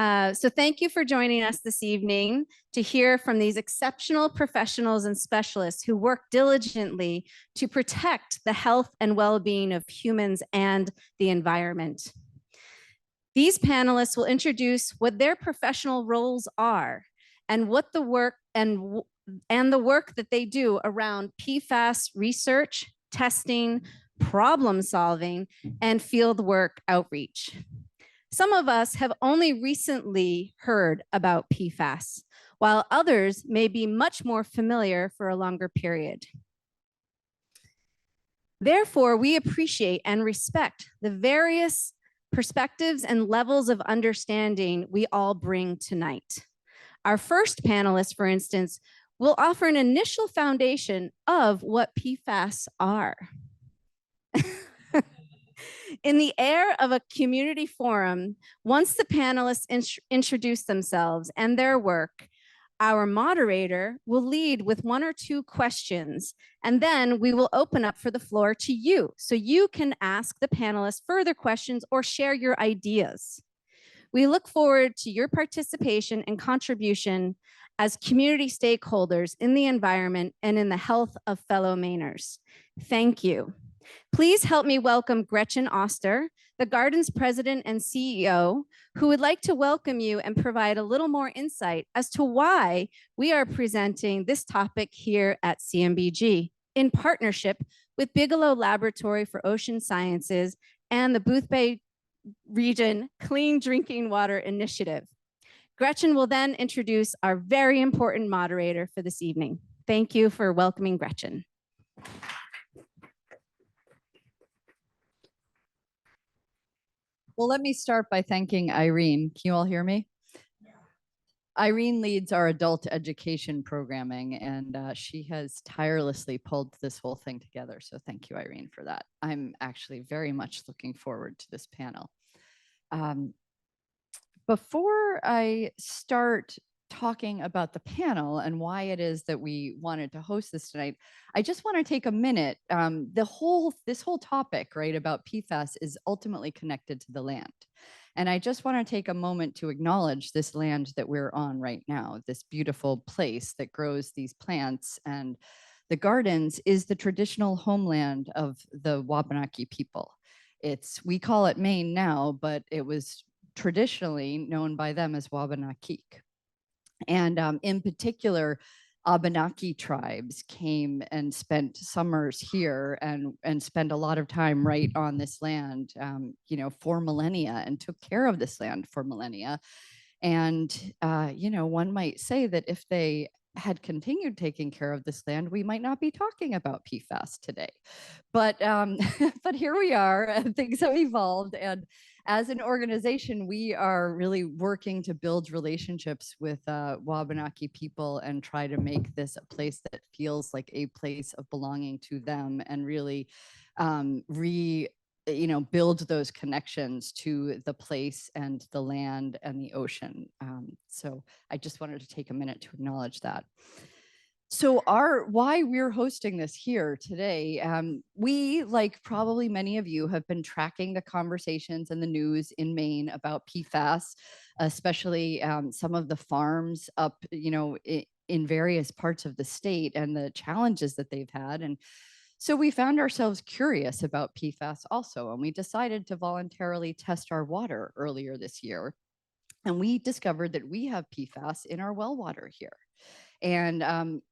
So thank you for joining us this evening to hear from these exceptional professionals and specialists who work diligently to protect the health and well-being of humans and the environment. These panelists will introduce what their professional roles are and what the work and the work that they do around PFAS research, testing, problem solving, and fieldwork outreach. Some of us have only recently heard about PFAS, while others may be much more familiar for a longer period. Therefore, we appreciate and respect the various perspectives and levels of understanding we all bring tonight. Our first panelist, for instance, will offer an initial foundation of what PFAS are. In the air of a community forum, once the panelists introduce themselves and their work, our moderator will lead with one or two questions, and then we will open up for the floor to you, so you can ask the panelists further questions or share your ideas. We look forward to your participation and contribution as community stakeholders in the environment and in the health of fellow Mainers. Thank you. Please help me welcome Gretchen Oster, the Garden's president and CEO, who would like to welcome you and provide a little more insight as to why we are presenting this topic here at CMBG in partnership with Bigelow Laboratory for Ocean Sciences and the Boothbay Region Clean Drinking Water Initiative. Gretchen will then introduce our very important moderator for this evening. Thank you for welcoming Gretchen. Well, let me start by thanking Irene. Can you all hear me? Yeah. Irene leads our adult education programming, and she has tirelessly pulled this whole thing together. So thank you, Irene, for that. I'm actually very much looking forward to this panel. Before I start talking about the panel and why it is that we wanted to host this tonight, I just want to take a minute. This whole topic, right, about PFAS is ultimately connected to the land. And I just want to take a moment to acknowledge this land that we're on right now, this beautiful place that grows these plants. And the gardens is the traditional homeland of the Wabanaki people. We call it Maine now, but it was traditionally known by them as Wabanaki. And in particular, Abenaki tribes came and spent summers here and spent a lot of time right on this land, for millennia, and took care of this land for millennia. And, one might say that if they had continued taking care of this land, we might not be talking about PFAS today. But but here we are, and things have evolved. And as an organization, we are really working to build relationships with Wabanaki people and try to make this a place that feels like a place of belonging to them, and really build those connections to the place and the land and the ocean. So I just wanted to take a minute to acknowledge that. So why we're hosting this here today, we, like probably many of you, have been tracking the conversations and the news in Maine about PFAS, especially some of the farms up, in various parts of the state, and the challenges that they've had. And so we found ourselves curious about PFAS also, and we decided to voluntarily test our water earlier this year. And we discovered that we have PFAS in our well water here. And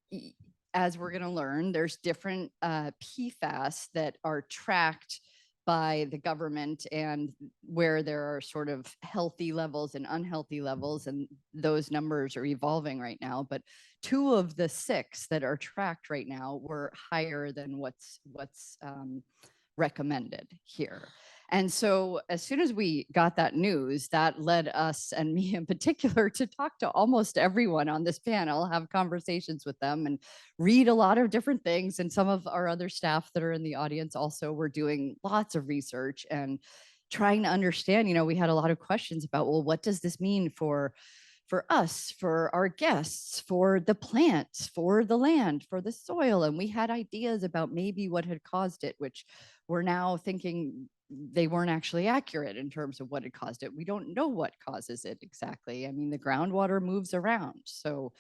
as we're going to learn, there's different PFAS that are tracked by the government, and where there are sort of healthy levels and unhealthy levels, and those numbers are evolving right now. But 2 of the 6 that are tracked right now were higher than what's recommended here. And so as soon as we got that news, that led us, and me in particular, to talk to almost everyone on this panel, have conversations with them, and read a lot of different things. And some of our other staff that are in the audience also were doing lots of research and trying to understand. We had a lot of questions about, well, what does this mean for us, for our guests, for the plants, for the land, for the soil? And we had ideas about maybe what had caused it, which we're now thinking they weren't actually accurate in terms of what had caused it. We don't know what causes it exactly. I mean, the groundwater moves around. So,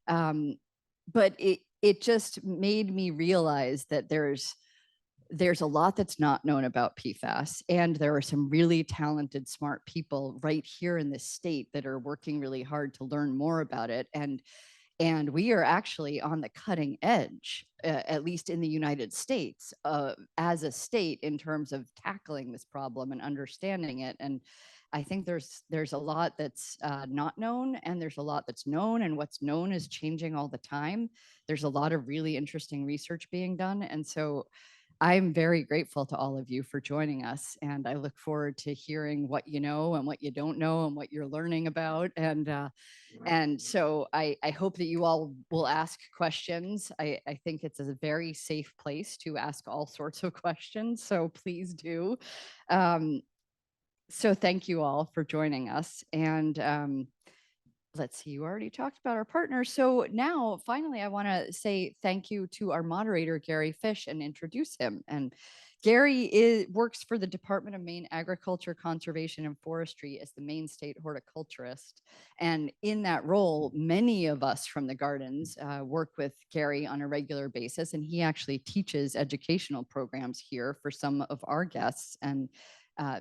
but it just made me realize that there's a lot that's not known about PFAS, and there are some really talented, smart people right here in this state that are working really hard to learn more about it. And we are actually on the cutting edge, at least in the United States, as a state in terms of tackling this problem and understanding it. And I think there's a lot that's not known, and there's a lot that's known, and what's known is changing all the time. There's a lot of really interesting research being done. And so I'm very grateful to all of you for joining us, and I look forward to hearing what you know and what you don't know and what you're learning about. And so I hope that you all will ask questions. I think it's a very safe place to ask all sorts of questions, so please do. So thank you all for joining us. And let's see, you already talked about our partners. So now, finally, I want to say thank you to our moderator, Gary Fish, and introduce him. And Gary works for the Department of Maine Agriculture, Conservation, and Forestry as the Maine State Horticulturist. And in that role, many of us from the gardens work with Gary on a regular basis, and he actually teaches educational programs here for some of our guests and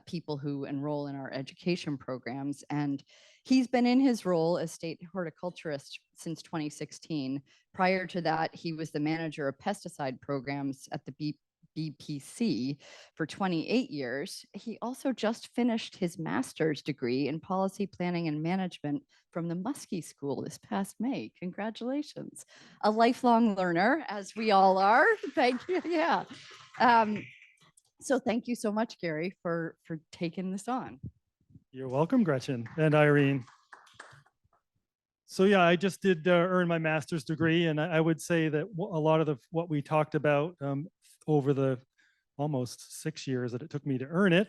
people who enroll in our education programs. And he's been in his role as state horticulturist since 2016. Prior to that, he was the manager of pesticide programs at the BPC for 28 years. He also just finished his master's degree in policy planning and management from the Muskie School this past May. Congratulations. A lifelong learner, as we all are. Thank you. Yeah. So thank you so much, Gary, for taking this on. You're welcome, Gretchen and Irene. So yeah, I just did earn my master's degree, and I would say that a lot of what we talked about over the almost 6 years that it took me to earn it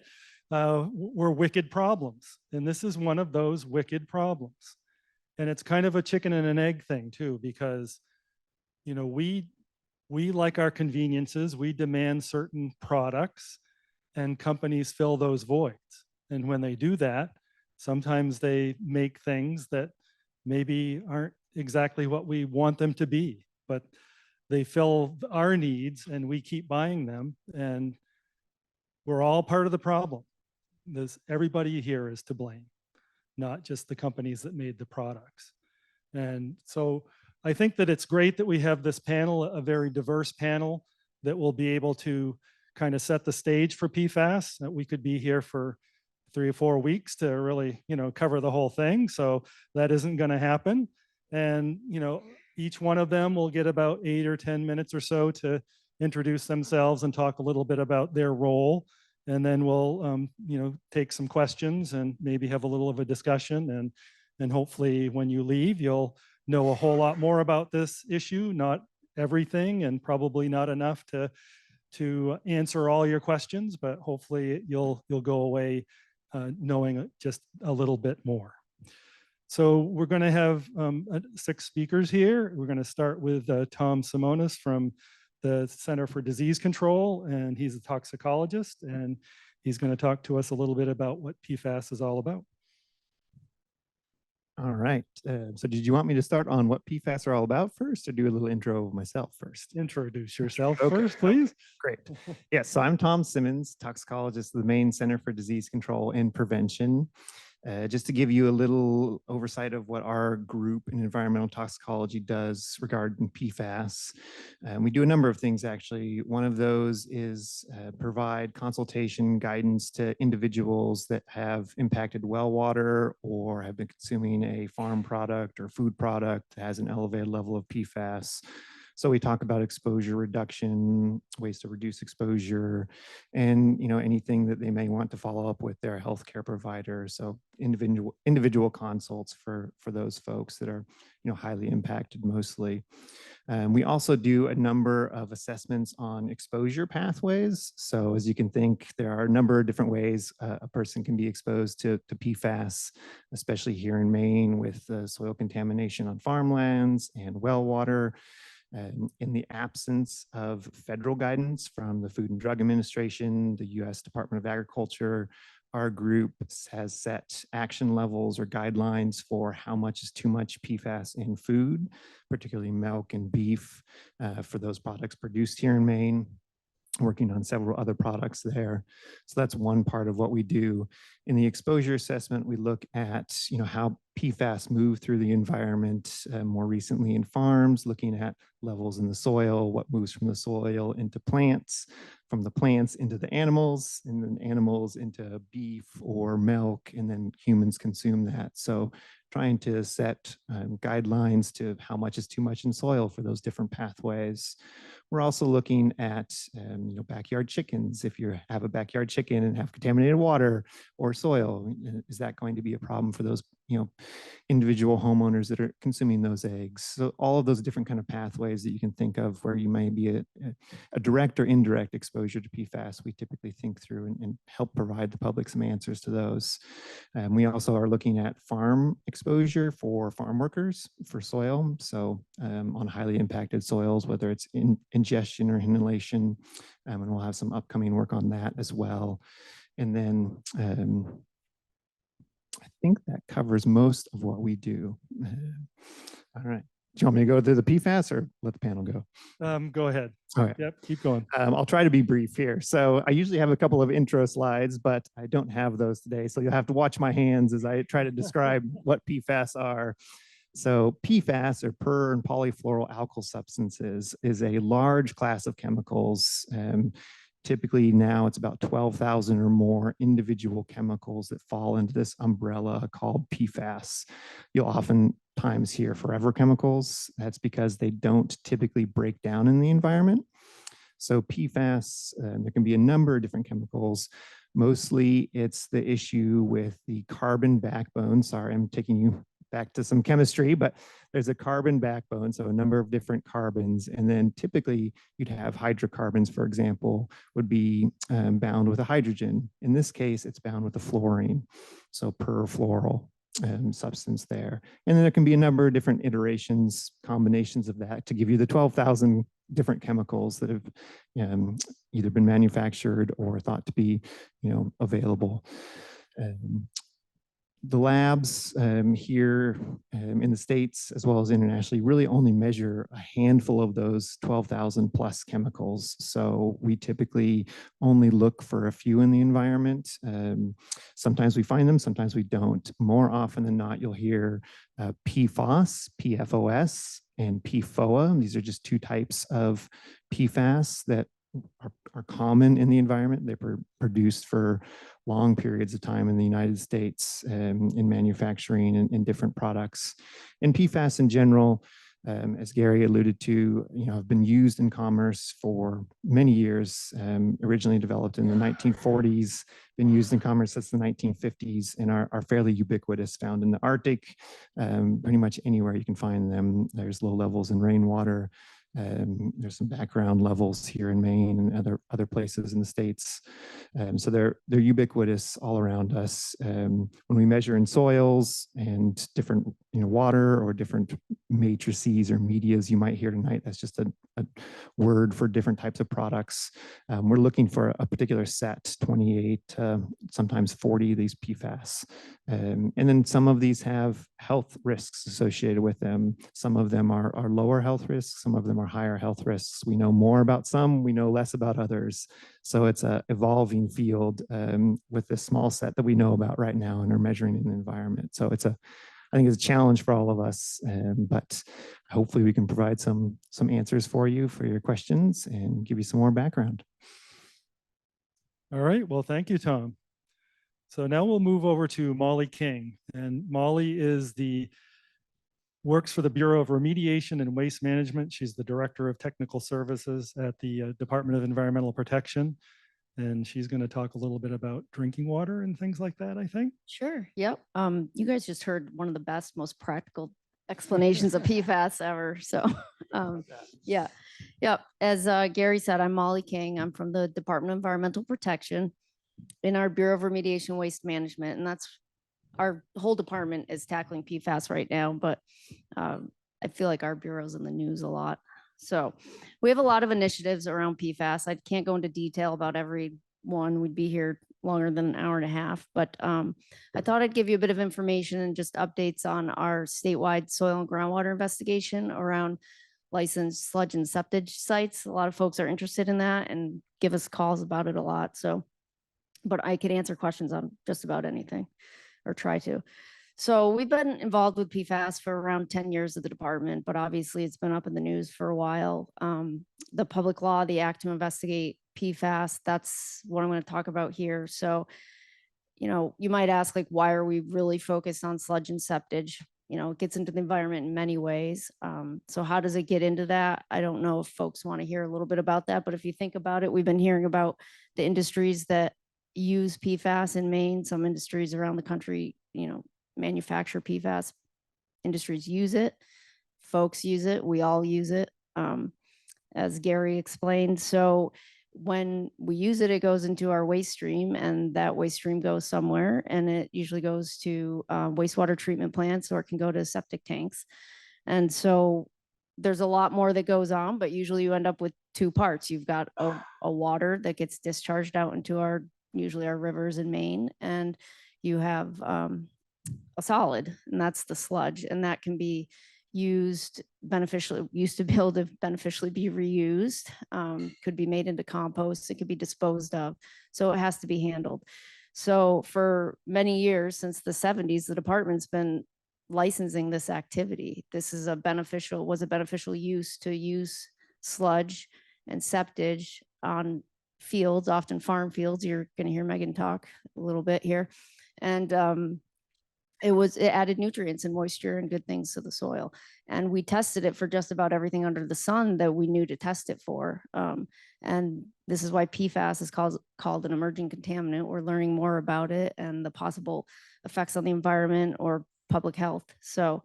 were wicked problems. And this is one of those wicked problems. And it's kind of a chicken and an egg thing too, because we like our conveniences, we demand certain products, and companies fill those voids. And when they do that, sometimes they make things that maybe aren't exactly what we want them to be, but they fill our needs and we keep buying them, and we're all part of the problem. Everybody here is to blame, not just the companies that made the products. And so I think that it's great that we have this panel, a very diverse panel that will be able to kind of set the stage for PFAS. That we could be here for 3 or 4 weeks to really, cover the whole thing. So that isn't going to happen. And, each one of them will get about 8 or 10 minutes or so to introduce themselves and talk a little bit about their role. And then we'll, take some questions and maybe have a little of a discussion. And hopefully when you leave, you'll know a whole lot more about this issue, not everything, and probably not enough to answer all your questions, but hopefully you'll go away knowing just a little bit more. So we're going to have 6 speakers here. We're going to start with Tom Simonis from the Center for Disease Control, and he's a toxicologist, and he's going to talk to us a little bit about what PFAS is all about. All right. So did you want me to start on what PFAS are all about first, or do a little intro of myself first? Introduce yourself first, please. Great. Yes, so I'm Tom Simmons, toxicologist of the Maine Center for Disease Control and Prevention. Just to give you a little oversight of what our group in environmental toxicology does regarding PFAS. We do a number of things, actually. One of those is provide consultation guidance to individuals that have impacted well water or have been consuming a farm product or food product that has an elevated level of PFAS. So we talk about exposure reduction, ways to reduce exposure, and anything that they may want to follow up with their healthcare provider. So individual consults for those folks that are highly impacted mostly. We also do a number of assessments on exposure pathways. So as you can think, there are a number of different ways a person can be exposed to PFAS, especially here in Maine with soil contamination on farmlands and well water. In the absence of federal guidance from the Food and Drug Administration, the U.S. Department of Agriculture, our group has set action levels or guidelines for how much is too much PFAS in food, particularly milk and beef, for those products produced here in Maine, working on several other products there. So that's one part of what we do. In the exposure assessment, we look at how PFAS move through the environment, more recently in farms, looking at levels in the soil, what moves from the soil into plants, from the plants into the animals, and then animals into beef or milk, and then humans consume that. So trying to set guidelines to how much is too much in soil for those different pathways. We're also looking at backyard chickens. If you have a backyard chicken and have contaminated water or soil, is that going to be a problem for those individual homeowners that are consuming those eggs? So all of those different kind of pathways that you can think of where you may be a direct or indirect exposure to PFAS, we typically think through and help provide the public some answers to those. We also are looking at farm exposure for farm workers for soil. So on highly impacted soils, whether it's ingestion or inhalation, and we'll have some upcoming work on that as well. And then I think that covers most of what we do. All right. Do you want me to go through the PFAS or let the panel go? Go ahead. All right. Yep, keep going. I'll try to be brief here. So I usually have a couple of intro slides, but I don't have those today. So you'll have to watch my hands as I try to describe what PFAS are. So PFAS, or per and polyfluoroalkyl substances, is a large class of chemicals. Typically now it's about 12,000 or more individual chemicals that fall into this umbrella called PFAS. You'll oftentimes hear forever chemicals. That's because they don't typically break down in the environment. So PFAS, there can be a number of different chemicals. Mostly it's the issue with the carbon backbone. Sorry, I'm taking you back to some chemistry, but there's a carbon backbone, so a number of different carbons. And then typically you'd have hydrocarbons, for example, would be bound with a hydrogen. In this case, it's bound with a fluorine, so perfluoral substance there. And then there can be a number of different iterations, combinations of that to give you the 12,000 different chemicals that have either been manufactured or thought to be available. The labs here in the States, as well as internationally, really only measure a handful of those 12,000 plus chemicals. So we typically only look for a few in the environment. Sometimes we find them, sometimes we don't. More often than not, you'll hear PFOS, PFOS, and PFOA. These are just two types of PFAS that are common in the environment. They're produced for long periods of time in the United States in manufacturing and different products. And PFAS in general, as Gary alluded to, have been used in commerce for many years, originally developed in the 1940s, been used in commerce since the 1950s, and are fairly ubiquitous, found in the Arctic, pretty much anywhere you can find them. There's low levels in rainwater. There's some background levels here in Maine and other places in the States. So they're ubiquitous all around us. When we measure in soils and different water or different matrices or medias you might hear tonight, that's just a word for different types of products. We're looking for a particular set, 28, sometimes 40 of these PFAS. And then some of these have health risks associated with them. Some of them are lower health risks. Some of them are higher health risks. We know more about some, we know less about others. So it's an evolving field with this small set that we know about right now and are measuring in the environment. So I think it's a challenge for all of us, but hopefully we can provide some answers for you, for your questions, and give you some more background. All right, well, thank you, Tom. So now we'll move over to Molly King. And Molly works for the Bureau of Remediation and Waste Management. She's the Director of Technical Services at the Department of Environmental Protection. And she's going to talk a little bit about drinking water and things like that, I think. Sure. Yep. You guys just heard one of the best, most practical explanations of PFAS ever. So, yeah. Yep. As Gary said, I'm Molly King. I'm from the Department of Environmental Protection in our Bureau of Remediation and Waste Management. And that's our whole department is tackling PFAS right now. But I feel like our bureau's in the news a lot. So we have a lot of initiatives around PFAS. I can't go into detail about every one. We'd be here longer than an hour and a half, but I thought I'd give you a bit of information and just updates on our statewide soil and groundwater investigation around licensed sludge and septic sites. A lot of folks are interested in that and give us calls about it a lot. So, but I could answer questions on just about anything or try to. So we've been involved with PFAS for around 10 years at the department, but obviously it's been up in the news for a while. The public law, the Act to Investigate PFAS, that's what I'm going to talk about here. So, you know, you might ask, like, why are we really focused on sludge and septage? You know, it gets into the environment in many ways. So how does it get into that? I don't know if folks want to hear a little bit about that, but if you think about it, we've been hearing about the industries that use PFAS in Maine. Some industries around the country, you know, manufacture PFAS. Industries use it, folks use it, we all use it, as Gary explained. So when we use it, it goes into our waste stream, and that waste stream goes somewhere, and it usually goes to wastewater treatment plants, or it can go to septic tanks. And so there's a lot more that goes on, but usually you end up with two parts. You've got a water that gets discharged out into usually our rivers in Maine, and you have a solid, and that's the sludge, and that can be used to be able to beneficially be reused, could be made into compost, it could be disposed of, so it has to be handled. So for many years, since the 70s, the department's been licensing this activity. This is was a beneficial use to use sludge and septage on fields, often farm fields. You're going to hear Megan talk a little bit here. And it added nutrients and moisture and good things to the soil. And we tested it for just about everything under the sun that we knew to test it for. And this is why PFAS is called an emerging contaminant. We're learning more about it and the possible effects on the environment or public health. So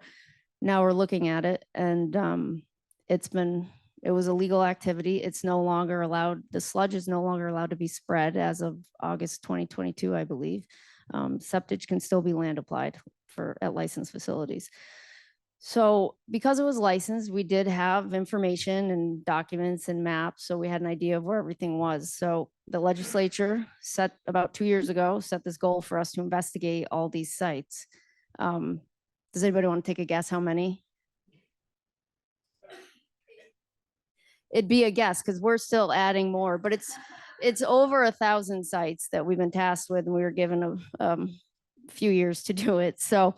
now we're looking at it, and it was a legal activity. It's no longer allowed. The sludge is no longer allowed to be spread as of August 2022, I believe. Septage can still be land applied at licensed facilities. So because it was licensed, we did have information and documents and maps. So we had an idea of where everything was. So the legislature about 2 years ago, set this goal for us to investigate all these sites. Does anybody want to take a guess how many? It'd be a guess because we're still adding more, but it's over 1,000 sites that we've been tasked with, and we were given a few years to do it. So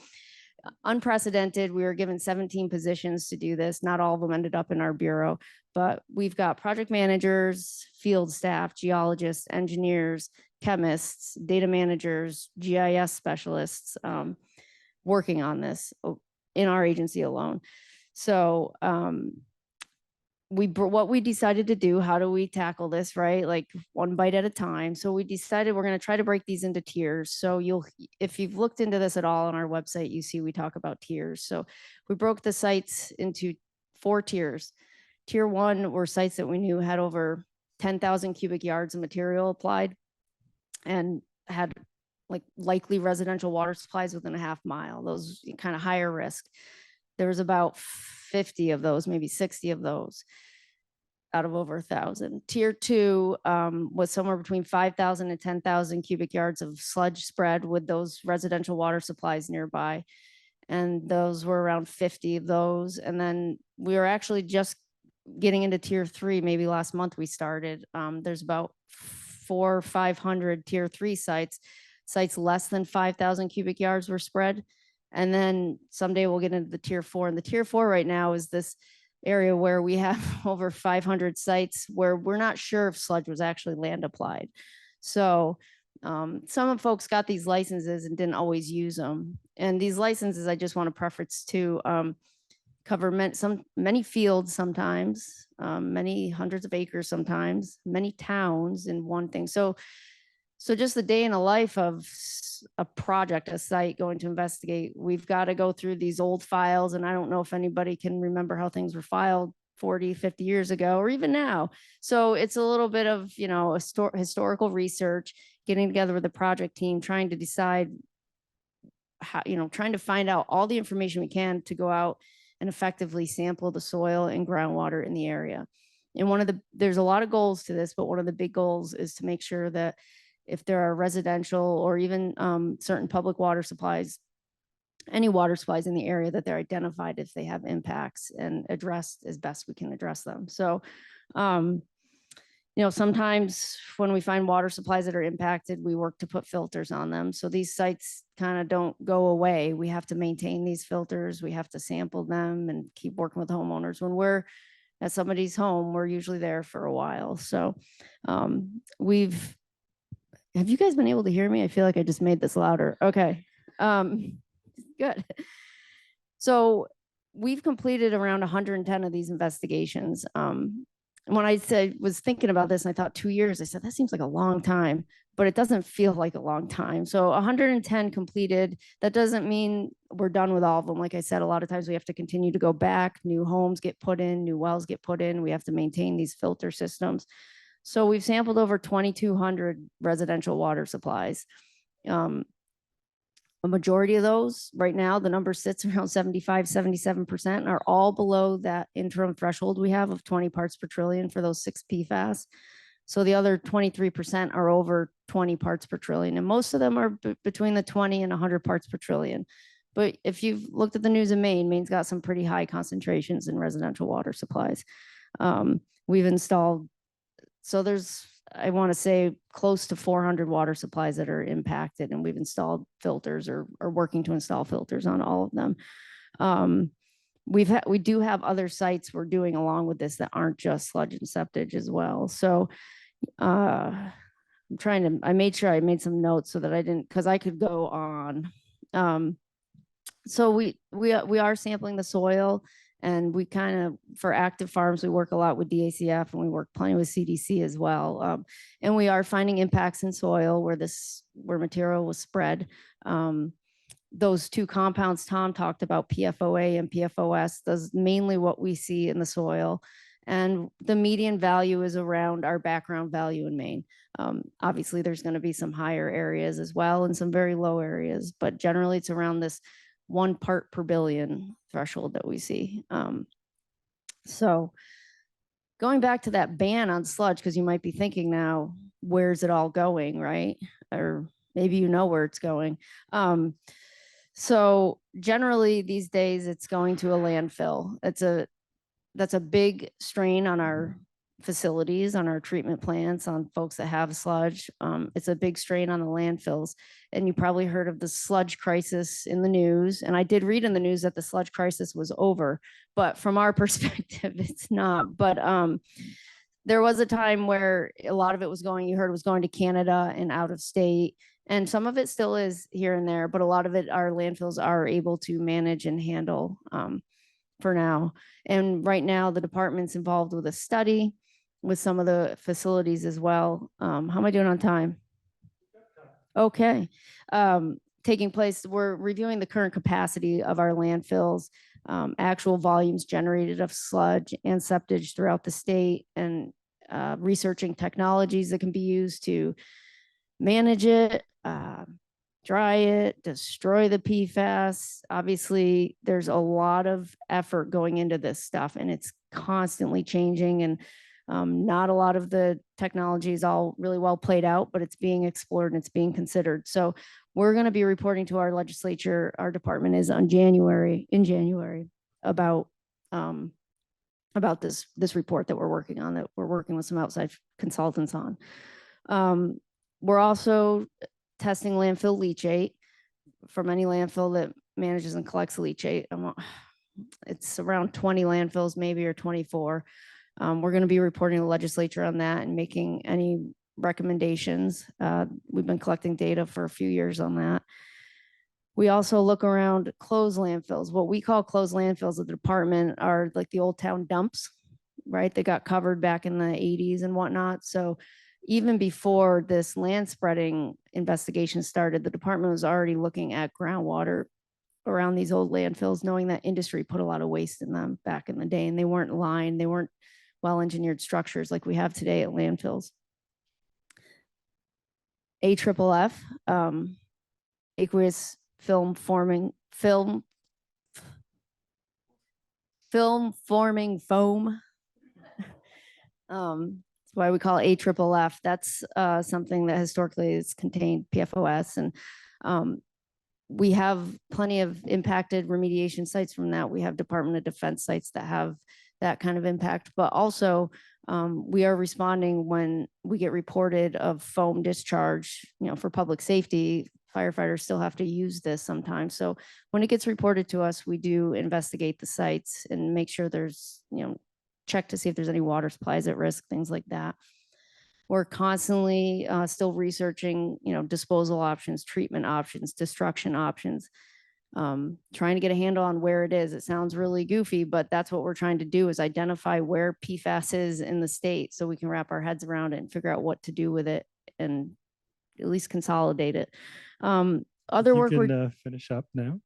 unprecedented. We were given 17 positions to do this. Not all of them ended up in our bureau, but we've got project managers, field staff, geologists, engineers, chemists, data managers, GIS specialists working on this in our agency alone. So what we decided to do, how do we tackle this, right? Like one bite at a time. So we decided we're going to try to break these into tiers. So if you've looked into this at all on our website, you see we talk about tiers. So we broke the sites into 4 tiers. Tier 1 were sites that we knew had over 10,000 cubic yards of material applied and had like likely residential water supplies within a half mile. Those kind of higher risk. There was about 50 of those, maybe 60 of those out of over 1,000. Tier 2 was somewhere between 5,000 and 10,000 cubic yards of sludge spread with those residential water supplies nearby. And those were around 50 of those. And then we were actually just getting into tier 3, maybe last month we started. There's about 400 or 500 tier 3 sites less than 5,000 cubic yards were spread. And then someday we'll get into the tier 4. And the tier 4 right now is this area where we have over 500 sites where we're not sure if sludge was actually land applied. So some folks got these licenses and didn't always use them. And these licenses, I just want to preface to cover many fields sometimes, many hundreds of acres sometimes, many towns in one thing. So just the day in a life of a project, a site going to investigate, we've got to go through these old files. And I don't know if anybody can remember how things were filed 40, 50 years ago, or even now. So it's a little bit of, historical research, getting together with the project team, trying to decide how, trying to find out all the information we can to go out and effectively sample the soil and groundwater in the area. And there's a lot of goals to this, but one of the big goals is to make sure that if there are residential or even certain public water supplies, any water supplies in the area, that they're identified if they have impacts and addressed as best we can address them. So, sometimes when we find water supplies that are impacted, we work to put filters on them. So these sites kind of don't go away. We have to maintain these filters. We have to sample them and keep working with homeowners. When we're at somebody's home, we're usually there for a while. So have you guys been able to hear me? I feel like I just made this louder. Okay. Good. So we've completed around 110 of these investigations. When I was thinking about this and I thought 2 years, I said, that seems like a long time, but it doesn't feel like a long time. So 110 completed, that doesn't mean we're done with all of them. Like I said, a lot of times we have to continue to go back, new homes get put in, new wells get put in. We have to maintain these filter systems. So we've sampled over 2,200 residential water supplies. A majority of those right now, the number sits around 75, 77%, are all below that interim threshold we have of 20 parts per trillion for those 6 PFAS. So the other 23% are over 20 parts per trillion. And most of them are between the 20 and 100 parts per trillion. But if you've looked at the news in Maine, Maine's got some pretty high concentrations in residential water supplies. We've installed, so there's, I want to say, close to 400 water supplies that are impacted, and we've installed filters or are working to install filters on all of them. We do have other sites we're doing along with this that aren't just sludge and septage as well. So I made sure I made some notes so that I didn't, because I could go on. So we are sampling the soil. And we kind of, for active farms, we work a lot with DACF and we work plenty with CDC as well. And we are finding impacts in soil where material was spread. Those 2 compounds Tom talked about, PFOA and PFOS, that's mainly what we see in the soil. And the median value is around our background value in Maine. Obviously, there's going to be some higher areas as well and some very low areas, but generally it's around this 1 part per billion threshold that we see. So going back to that ban on sludge, because you might be thinking now, where's it all going, right? Or maybe you know where it's going. So generally these days it's going to a landfill. That's a big strain on our facilities, on our treatment plants, on folks that have sludge. It's a big strain on the landfills. And you probably heard of the sludge crisis in the news. And I did read in the news that the sludge crisis was over, but from our perspective, it's not. But there was a time where a lot of it was going, you heard it was going to Canada and out of state. And some of it still is here and there, but a lot of it, our landfills are able to manage and handle for now. And right now the department's involved with a study with some of the facilities as well. How am I doing on time? Okay. Taking place, we're reviewing the current capacity of our landfills, actual volumes generated of sludge and septage throughout the state, and researching technologies that can be used to manage it, dry it, destroy the PFAS. Obviously, there's a lot of effort going into this stuff, and it's constantly changing, and not a lot of the technology is all really well played out, but it's being explored and it's being considered. So we're going to be reporting to our legislature, our department is in January, about this report that we're working on, that we're working with some outside consultants on. We're also testing landfill leachate from any landfill that manages and collects leachate. It's around 20 landfills, maybe, or 24. We're going to be reporting to the legislature on that and making any recommendations. We've been collecting data for a few years on that. We also look around closed landfills. What we call closed landfills at the department are like the old town dumps, right? They got covered back in the 80s and whatnot. So even before this land spreading investigation started, the department was already looking at groundwater around these old landfills, knowing that industry put a lot of waste in them back in the day, and they weren't lined, they weren't well-engineered structures like we have today at landfills. AFFF, aqueous film film forming foam. That's why we call it AFFF. That's something that historically has contained PFOS, and we have plenty of impacted remediation sites from that. We have Department of Defense sites that have that kind of impact, but also we are responding when we get reported of foam discharge, for public safety. Firefighters still have to use this sometimes. So when it gets reported to us, we do investigate the sites and make sure there's, check to see if there's any water supplies at risk, things like that. We're constantly still researching, disposal options, treatment options, destruction options, trying to get a handle on where it is. It sounds really goofy, but that's what we're trying to do, is identify where PFAS is in the state so we can wrap our heads around it and figure out what to do with it and at least consolidate it. Other You work can finish up now.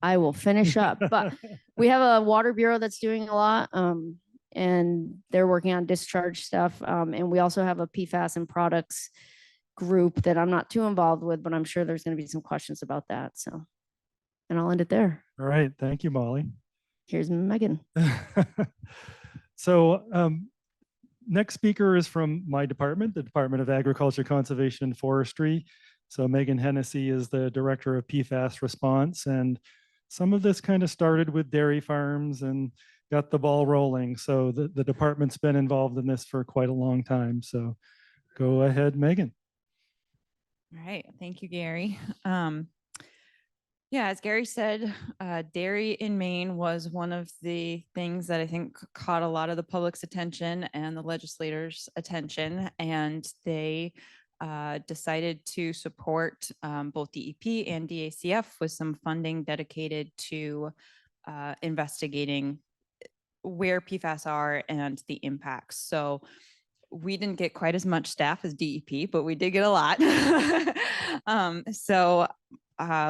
I will finish up, but we have a water bureau that's doing a lot. And they're working on discharge stuff. And we also have a PFAS and products group that I'm not too involved with, but I'm sure there's going to be some questions about that. So, and I'll end it there. All right. Thank you, Molly. Here's Megan. So next speaker is from my department, the Department of Agriculture, Conservation, and Forestry. So Megan Hennessy is the Director of PFAS Response. And some of this kind of started with dairy farms and got the ball rolling. So the department's been involved in this for quite a long time. So go ahead, Megan. All right. Thank you, Gary. Yeah, as Gary said, dairy in Maine was one of the things that I think caught a lot of the public's attention and the legislators' attention. And they decided to support both DEP and DACF with some funding dedicated to investigating where PFAS are and the impacts. So we didn't get quite as much staff as DEP, but we did get a lot.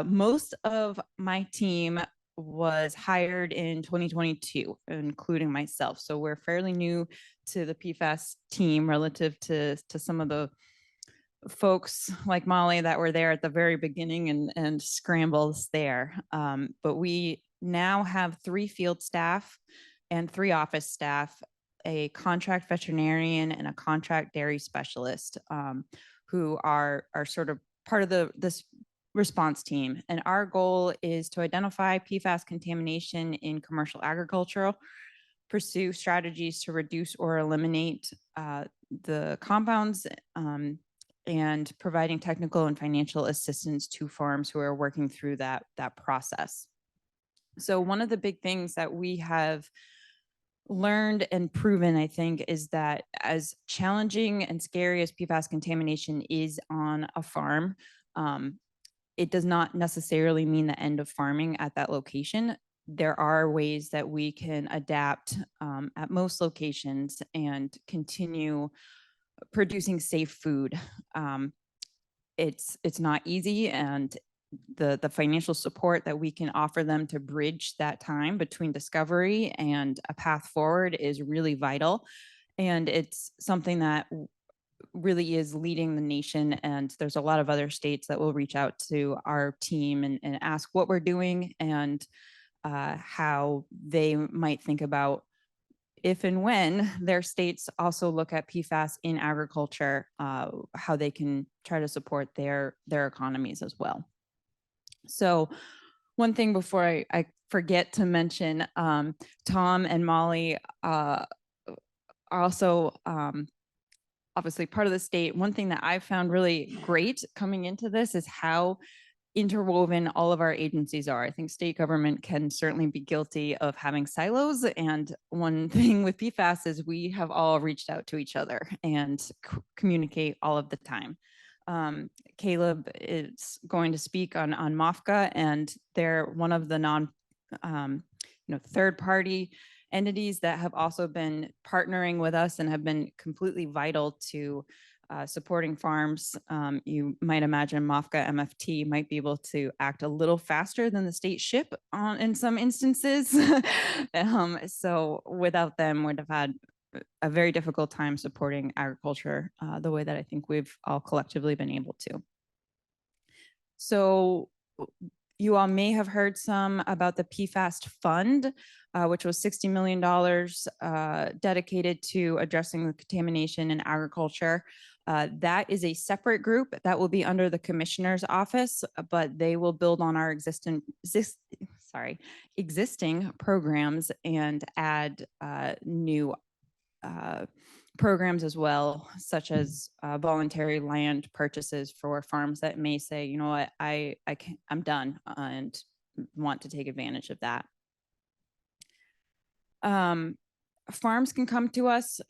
Most of my team was hired in 2022, including myself. So we're fairly new to the PFAS team relative to some of the folks like Molly that were there at the very beginning and scrambles there. But we now have 3 field staff and 3 office staff, a contract veterinarian and a contract dairy specialist, who are sort of part of this response team. And our goal is to identify PFAS contamination in commercial agriculture, pursue strategies to reduce or eliminate the compounds, and providing technical and financial assistance to farms who are working through that process. So one of the big things that we have learned and proven, I think, is that as challenging and scary as PFAS contamination is on a farm, it does not necessarily mean the end of farming at that location. There are ways that we can adapt at most locations and continue producing safe food. It's not easy, and the financial support that we can offer them to bridge that time between discovery and a path forward is really vital. And it's something that really is leading the nation. And there's a lot of other states that will reach out to our team and ask what we're doing and how they might think about if and when their states also look at PFAS in agriculture, how they can try to support their economies as well. So one thing before I forget to mention, Tom and Molly are also obviously part of the state. One thing that I found really great coming into this is how interwoven all of our agencies are. I think state government can certainly be guilty of having silos. And one thing with PFAS is we have all reached out to each other and communicate all of the time. Caleb is going to speak on MOFGA, and they're one of the third-party entities that have also been partnering with us and have been completely vital to supporting farms. You might imagine MOFGA MFT might be able to act a little faster than the state SHIP in some instances. So without them, we'd have had a very difficult time supporting agriculture the way that I think we've all collectively been able to. So You all may have heard some about the PFAS fund, which was $60 million dedicated to addressing the contamination in agriculture. That is a separate group that will be under the commissioner's office, but they will build on our existing programs and add new programs as well, such as voluntary land purchases for farms that may say, you know what, I'm done and want to take advantage of that. Farms can come to us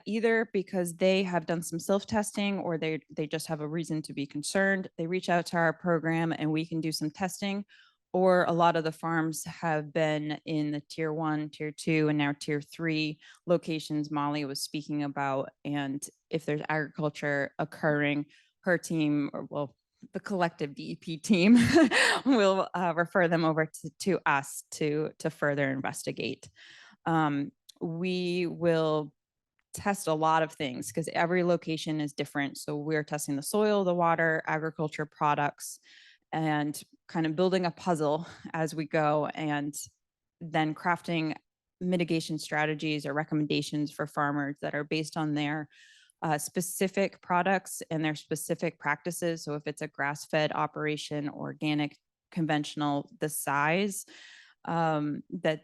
either because they have done some self-testing or they just have a reason to be concerned. They reach out to our program and we can do some testing. Or a lot of the farms have been in the tier 1, tier 2, and now tier 3 locations Molly was speaking about. And if there's agriculture occurring, her team, or well, the collective DEP team will refer them over to us to further investigate. We will test a lot of things because every location is different. So we're testing the soil, the water, agriculture products, and kind of building a puzzle as we go, and then crafting mitigation strategies or recommendations for farmers that are based on their specific products and their specific practices. So if it's a grass-fed operation, organic, conventional, the size that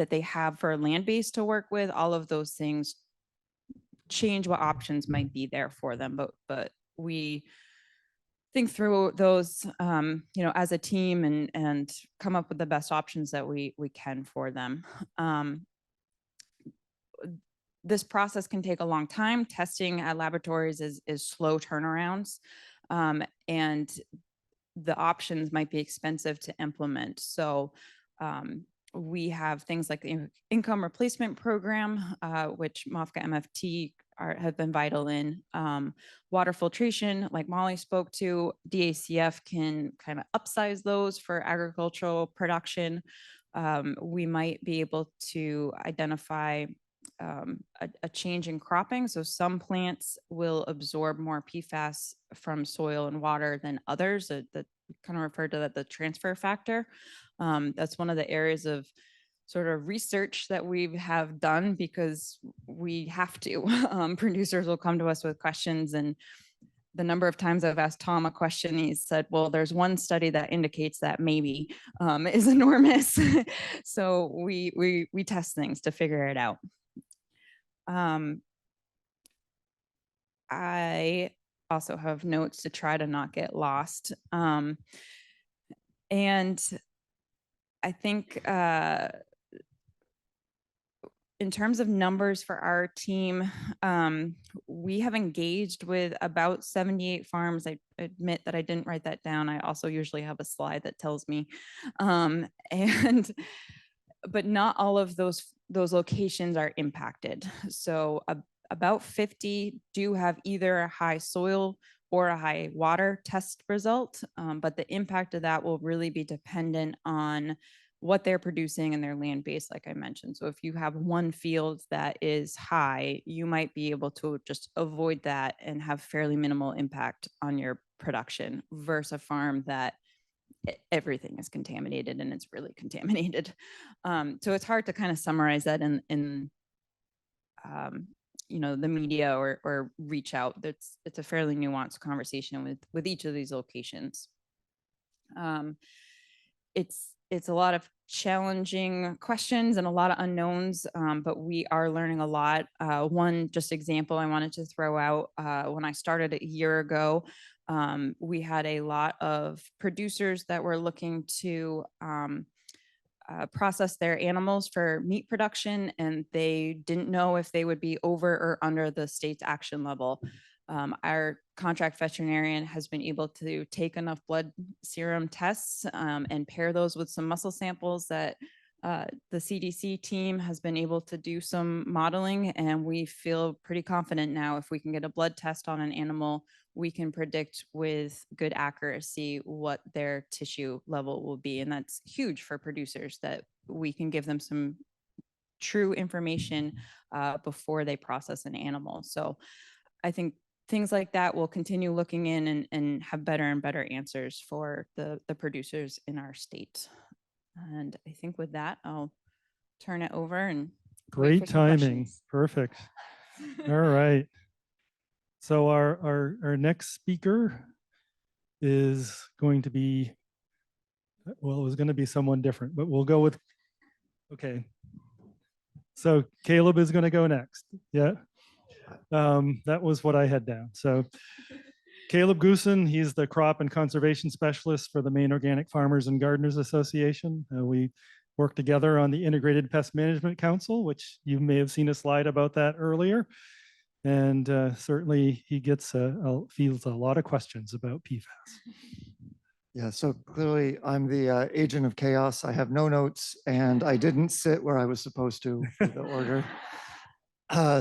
they have for land base to work with, all of those things change what options might be there for them. But we think through those, as a team and come up with the best options that we can for them. This process can take a long time. Testing at laboratories is slow turnarounds, and the options might be expensive to implement. So we have things like the income replacement program, which MOFGA MFT have been vital in. Water filtration, like Molly spoke to, DACF can kind of upsize those for agricultural production. We might be able to identify a change in cropping. So some plants will absorb more PFAS from soil and water than others. That kind of referred to that the transfer factor. That's one of the areas of sort of research that we have done because we have to. Producers will come to us with questions, and the number of times I've asked Tom a question, he said, well, there's one study that indicates that maybe is enormous. So we test things to figure it out. I also have notes to try to not get lost. And I think in terms of numbers for our team, we have engaged with about 78 farms. I admit that I didn't write that down. I also usually have a slide that tells me. But not all of those locations are impacted. So about 50 do have either a high soil or a high water test result, but the impact of that will really be dependent on what they're producing in their land base, like I mentioned. So if you have one field that is high, you might be able to just avoid that and have fairly minimal impact on your production versus a farm that everything is contaminated and it's really contaminated. So it's hard to kind of summarize that in the media or reach out. It's a fairly nuanced conversation with each of these locations. It's a lot of challenging questions and a lot of unknowns, but we are learning a lot. One just example I wanted to throw out, when I started a year ago, we had a lot of producers that were looking to process their animals for meat production, and they didn't know if they would be over or under the state's action level. Our contract veterinarian has been able to take enough blood serum tests and pair those with some muscle samples that the CDC team has been able to do some modeling, and we feel pretty confident now if we can get a blood test on an animal, we can predict with good accuracy what their tissue level will be. And that's huge for producers, that we can give them some true information before they process an animal. So I think things like that, we'll continue looking in and have better and better answers for the producers in our state. And I think with that, I'll turn it over and wait Great for some timing. questions. Perfect. All right. So our next speaker is going to be, well, it was going to be someone different, but we'll go with, okay. So Caleb is going to go next. Yeah. That was what I had down. So Caleb Goosen, he's the crop and conservation specialist for the Maine Organic Farmers and Gardeners Association. We work together on the Integrated Pest Management Council, which you may have seen a slide about that earlier. And certainly he gets fields a lot of questions about PFAS. Yeah, so clearly I'm the agent of chaos. I have no notes and I didn't sit where I was supposed to for the order.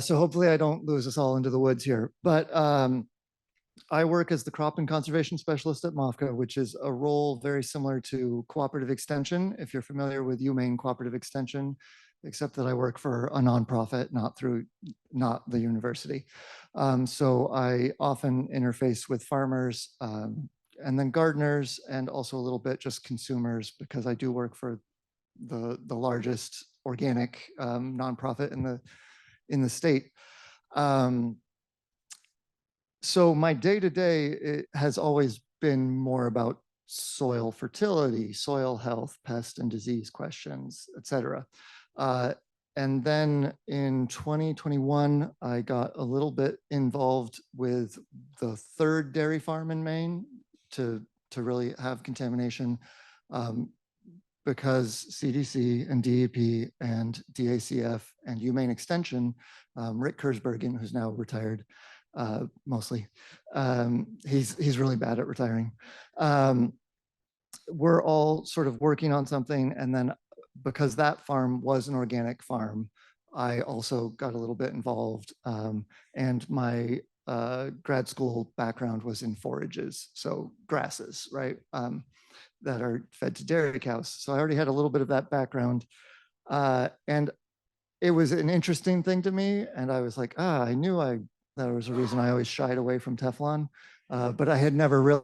So hopefully I don't lose us all into the woods here. But I work as the crop and conservation specialist at MOFCA, which is a role very similar to cooperative extension, if you're familiar with UMaine cooperative extension, except that I work for a nonprofit, not the university. So I often interface with farmers, and then gardeners, and also a little bit just consumers, because I do work for the largest organic nonprofit in the state. So my day-to-day has always been more about soil fertility, soil health, pest and disease questions, et cetera. And then in 2021, I got a little bit involved with the third dairy farm in Maine to really have contamination, because CDC and DEP and DACF and UMaine Extension, Rick Kurzbergen, who's now retired, mostly, he's really bad at retiring. We're all sort of working on something, and then because that farm was an organic farm, I also got a little bit involved, and my grad school background was in forages, so grasses, right, that are fed to dairy cows. So I already had a little bit of that background, and it was an interesting thing to me, and I was like, I knew that was a reason I always shied away from Teflon, but I had never really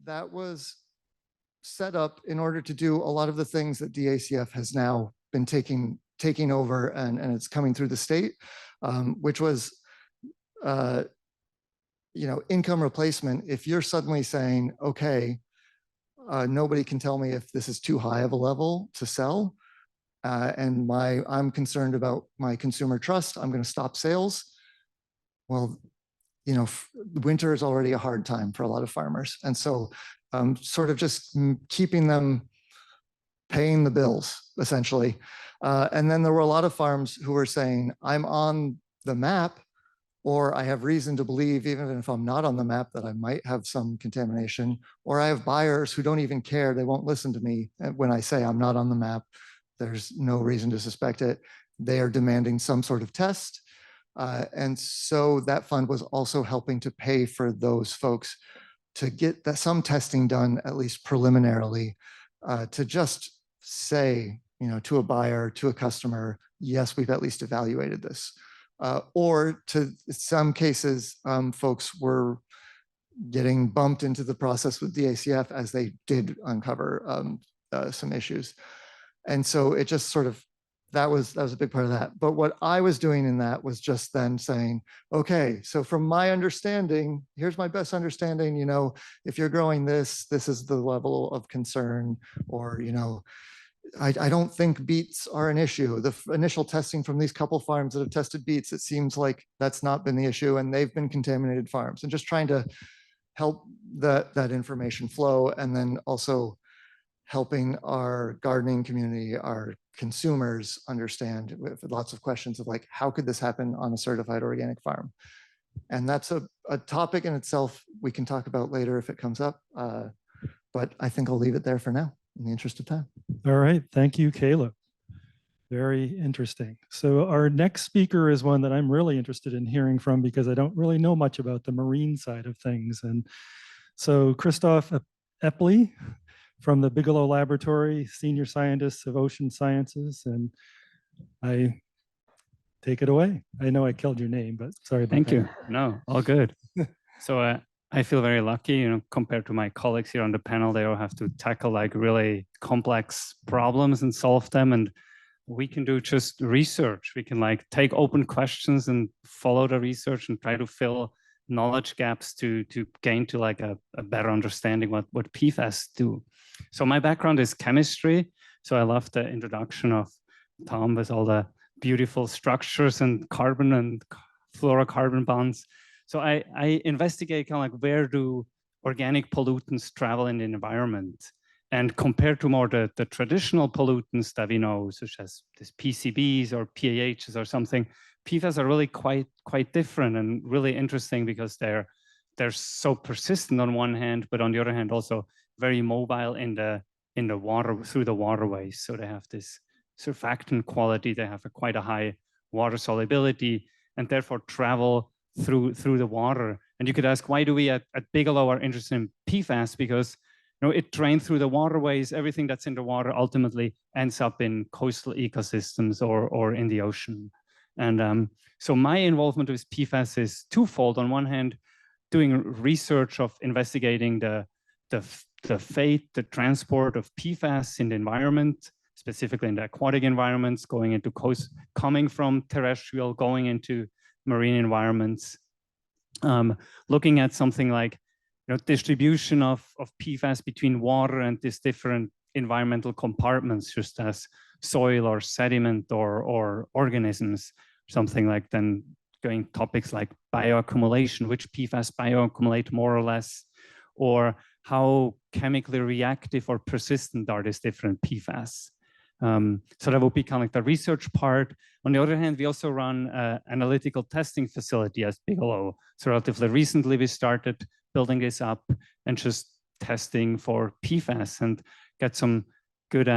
that was set up in order to do a lot of the things that DACF has now been taking over, and it's coming through the state, which was, income replacement. If you're suddenly saying, okay, nobody can tell me if this is too high of a level to sell, and I'm concerned about my consumer trust, I'm going to stop sales. Well, winter is already a hard time for a lot of farmers. And so sort of just keeping them paying the bills, essentially. And then there were a lot of farms who were saying, I'm on the map, or I have reason to believe, even if I'm not on the map, that I might have some contamination, or I have buyers who don't even care. They won't listen to me when I say I'm not on the map. There's no reason to suspect it. They are demanding some sort of test. And so that fund was also helping to pay for those folks to get some testing done, at least preliminarily, to just say, to a buyer, to a customer, yes, we've at least evaluated this. Or to some cases, folks were getting bumped into the process with the ACF as they did uncover some issues. And so it just sort of, that was a big part of that. But what I was doing in that was just then saying, okay, so from my understanding, here's my best understanding, you know, if you're growing this, this is the level of concern, or, you know, I don't think beets are an issue. The initial testing from these couple farms that have tested beets, it seems like that's not been the issue, and they've been contaminated farms, and just trying to help that information flow, and then also helping our gardening community, our consumers understand, with lots of questions of like, how could this happen on a certified organic farm? And that's a topic in itself we can talk about later if it comes up. But I think I'll leave it there for now in the interest of time. All right. Thank you, Caleb. Very interesting. So our next speaker is one that I'm really interested in hearing from, because I don't really know much about the marine side of things. And so Christoph Epley from the Bigelow Laboratory, Senior Scientist of Ocean Sciences. And I take it away. I know I killed your name, but sorry about Thank that. you. No, all good. So I feel very lucky, you know, compared to my colleagues here on the panel. They all have to tackle like really complex problems and solve them. And we can do just research. We can like take open questions and follow the research and try to fill knowledge gaps to gain to like a better understanding what PFAS do. So my background is chemistry. So I love the introduction of Tom with all the beautiful structures and carbon and fluorocarbon bonds. So I investigate kind of like, where do organic pollutants travel in the environment? And compared to more the traditional pollutants that we know, such as this PCBs or PAHs or something, PFAS are really quite different and really interesting, because they're so persistent on one hand, but on the other hand also very mobile in the water, through the waterways. So they have this surfactant quality. They have quite a high water solubility, and therefore travel through the water. And you could ask, why do we at Bigelow are interested in PFAS? Because, you know, it drains through the waterways. Everything that's in the water ultimately ends up in coastal ecosystems or in the ocean. And so my involvement with PFAS is twofold. On one hand, doing research of investigating the fate, the transport of PFAS in the environment, specifically in the aquatic environments, going into coming from terrestrial, going into marine environments, looking at something like, you know, distribution of PFAS between water and these different environmental compartments, just as soil or sediment or organisms, something like then going topics like bioaccumulation, which PFAS bioaccumulate more or less, or how chemically reactive or persistent are these different PFAS. So that would be kind of like the research part. On the other hand, we also run an analytical testing facility at Bigelow. So relatively recently, we started building this up and just testing for PFAS, and get some good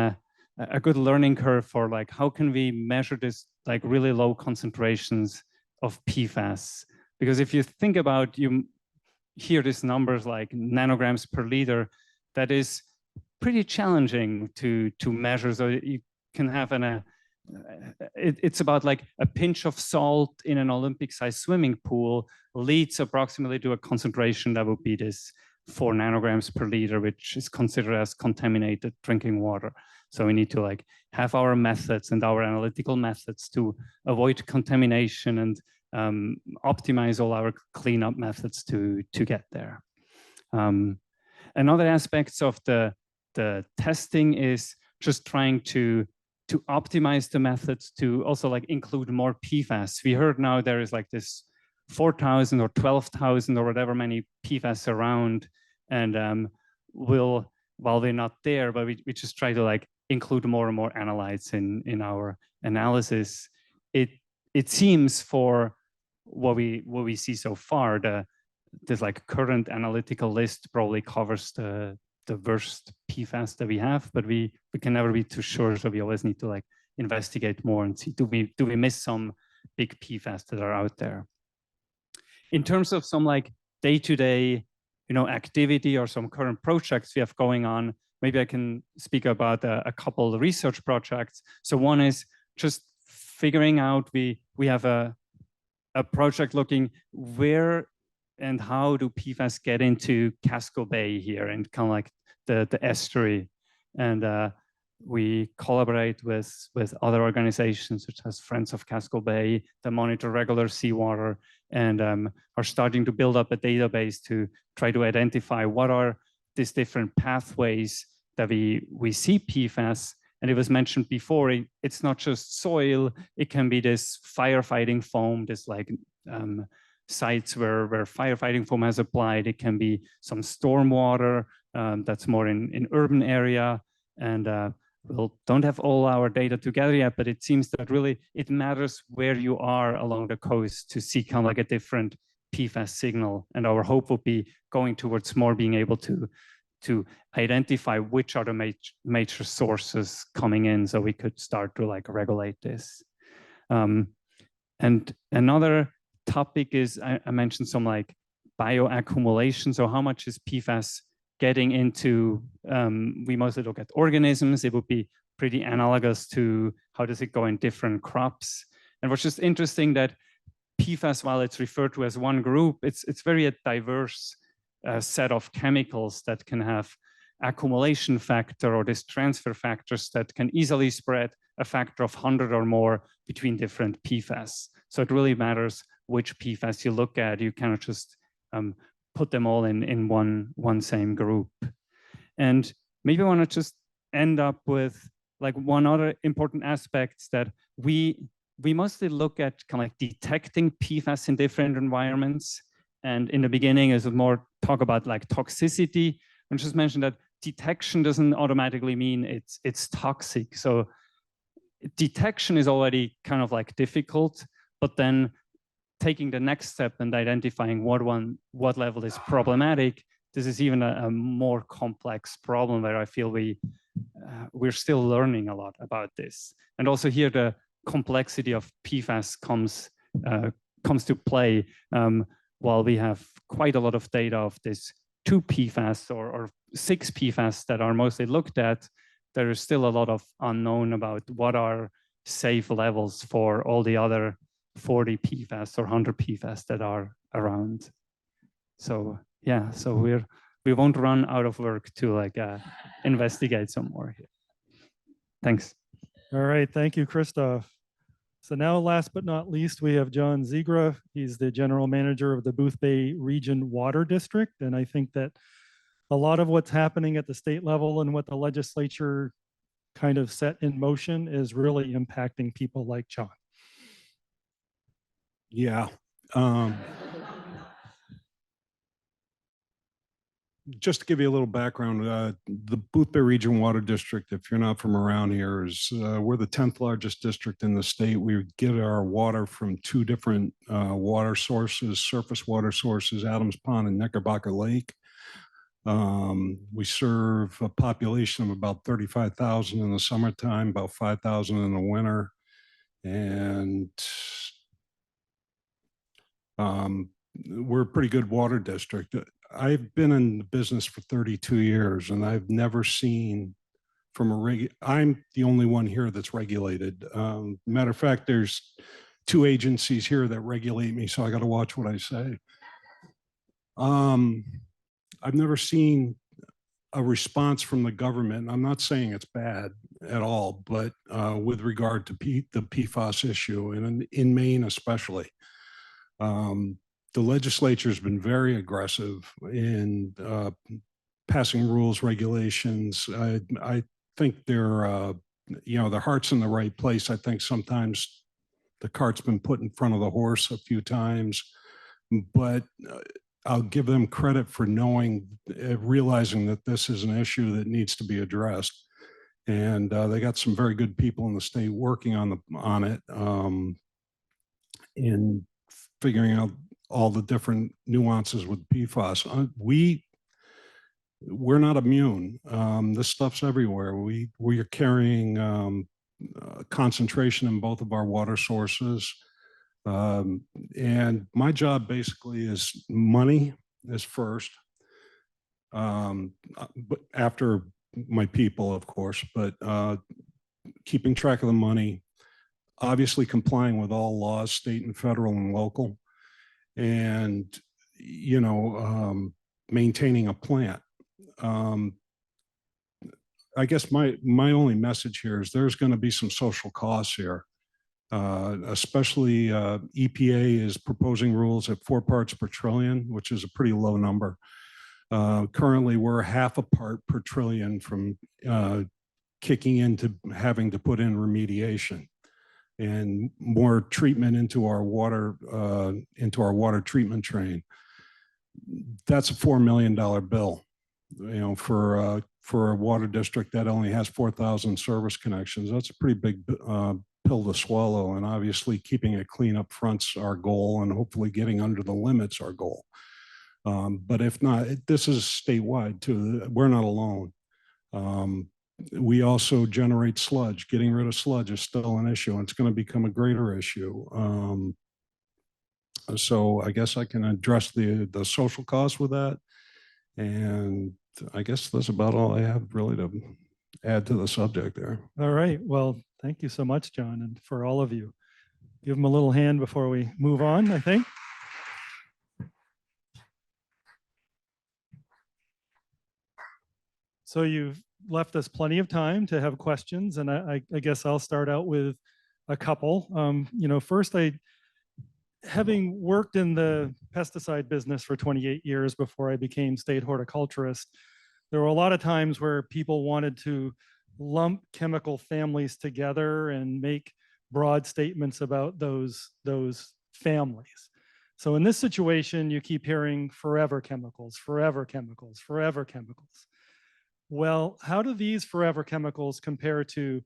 a good learning curve for like, how can we measure this like really low concentrations of PFAS? Because if you think about, you hear these numbers like nanograms per liter, that is pretty challenging to measure. So you can have it's about like a pinch of salt in an Olympic-sized swimming pool leads approximately to a concentration that would be this 4 nanograms per liter, which is considered as contaminated drinking water. So we need to like have our methods and our analytical methods to avoid contamination and optimize all our cleanup methods to get there. Another aspects of the testing is just trying to optimize the methods to also like include more PFAS. We heard now there is like this 4,000 or 12,000 or whatever many PFAS around, and while they're not there, but we just try to like include more and more analytes in our analysis. It seems, for what we see so far, this like current analytical list probably covers the worst PFAS that we have, but we can never be too sure. So we always need to like investigate more and see, do we miss some big PFAS that are out there? In terms of some like day-to-day, you know, activity or some current projects we have going on, maybe I can speak about a couple of research projects. So one is just figuring out, we have a project looking where and how do PFAS get into Casco Bay here and kind of like the estuary? And we collaborate with other organizations such as Friends of Casco Bay that monitor regular seawater and are starting to build up a database to try to identify what are these different pathways that we see PFAS. And it was mentioned before, it's not just soil, it can be this firefighting foam, this like sites where firefighting foam has applied. It can be some stormwater that's more in urban area. And we don't have all our data together yet, but it seems that really it matters where you are along the coast to see kind of like a different PFAS signal. And our hope would be going towards more being able to identify which are the major sources coming in, so we could start to like regulate this. And another topic is, I mentioned some like bioaccumulation. So how much is PFAS getting into, we mostly look at organisms. It would be pretty analogous to how does it go in different crops. And what's just interesting that PFAS, while it's referred to as one group, it's very a diverse set of chemicals that can have accumulation factor or these transfer factors that can easily spread a factor of 100 or more between different PFAS. So it really matters which PFAS you look at. You cannot just put them all in one same group. And maybe I want to just end up with like one other important aspect that we mostly look at kind of like detecting PFAS in different environments. And in the beginning is more talk about like toxicity. I just mentioned that detection doesn't automatically mean it's toxic. So detection is already kind of like difficult, but then taking the next step and identifying what level is problematic, this is even a more complex problem where I feel we're still learning a lot about this. And also here the complexity of PFAS comes to play. While we have quite a lot of data of this 2 PFAS or 6 PFAS that are mostly looked at, there is still a lot of unknown about what are safe levels for all the other 40 PFAS or 100 PFAS that are around. So yeah, so we won't run out of work to like investigate some more here. Thanks. All right, thank you, Christoph. So now, last but not least, we have John Zigra. He's the general manager of the Boothbay Region Water District. And I think that a lot of what's happening at the state level and what the legislature kind of set in motion is really impacting people like John. Yeah. Just to give you a little background, the Boothbay Region Water District, if you're not from around here, is we're the 10th largest district in the state. We get our water from 2 different water sources, surface water sources, Adams Pond and Knickerbocker Lake. We serve a population of about 35,000 in the summertime, about 5,000 in the winter. And we're a pretty good water district. I've been in the business for 32 years and I've never seen from I'm the only one here that's regulated. Matter of fact, there's 2 agencies here that regulate me, so I got to watch what I say. I've never seen a response from the government. I'm not saying it's bad at all, but with regard to the PFAS issue, and in Maine especially. The legislature has been very aggressive in passing rules, regulations. I think they're, their heart's in the right place. I think sometimes the cart's been put in front of the horse a few times, but I'll give them credit for realizing that this is an issue that needs to be addressed. And they got some very good people in the state working on it in figuring out all the different nuances with PFAS. We're not immune. This stuff's everywhere. We are carrying concentration in both of our water sources. And my job basically is money is first, but after my people, of course, but keeping track of the money, obviously complying with all laws, state and federal and local. And, maintaining a plant. I guess my only message here is there's going to be some social costs here. Especially EPA is proposing rules at 4 parts per trillion, which is a pretty low number. Currently, we're half a part per trillion from kicking into having to put in remediation and more treatment into our water treatment train. That's a $4 million bill, for a water district that only has 4,000 service connections. That's a pretty big pill to swallow. And obviously keeping it clean up front's our goal, and hopefully getting under the limits our goal. But if not, this is statewide too. We're not alone. We also generate sludge. Getting rid of sludge is still an issue, and it's going to become a greater issue. So I guess I can address the social costs with that. And I guess that's about all I have really to add to the subject there. All right. Well, thank you so much, John, and for all of you. Give them a little hand before we move on, I think. So you've left us plenty of time to have questions, and I guess I'll start out with a couple. First, having worked in the pesticide business for 28 years before I became state horticulturist, there were a lot of times where people wanted to lump chemical families together and make broad statements about those families. So in this situation, you keep hearing forever chemicals, forever chemicals, forever chemicals. Well, how do these forever chemicals compare to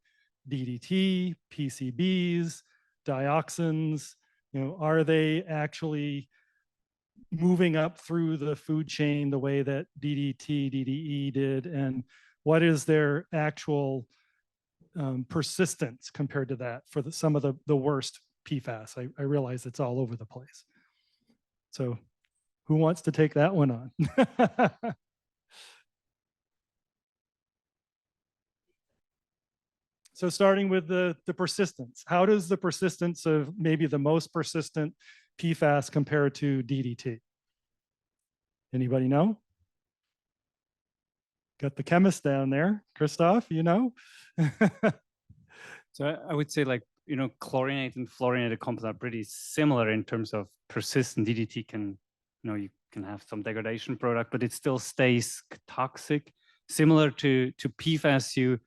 DDT, PCBs, dioxins? Are they actually moving up through the food chain the way that DDT, DDE did? And what is their actual persistence compared to that for some of the worst PFAS? I realize it's all over the place. So who wants to take that one on? So starting with the persistence, how does the persistence of maybe the most persistent PFAS compare to DDT? Anybody know? Got the chemist down there. Christoph, you know? So I would say chlorinated and fluorinated compounds are pretty similar in terms of persistent. DDT can, you can have some degradation product, but it still stays toxic. Similar to PFAS, you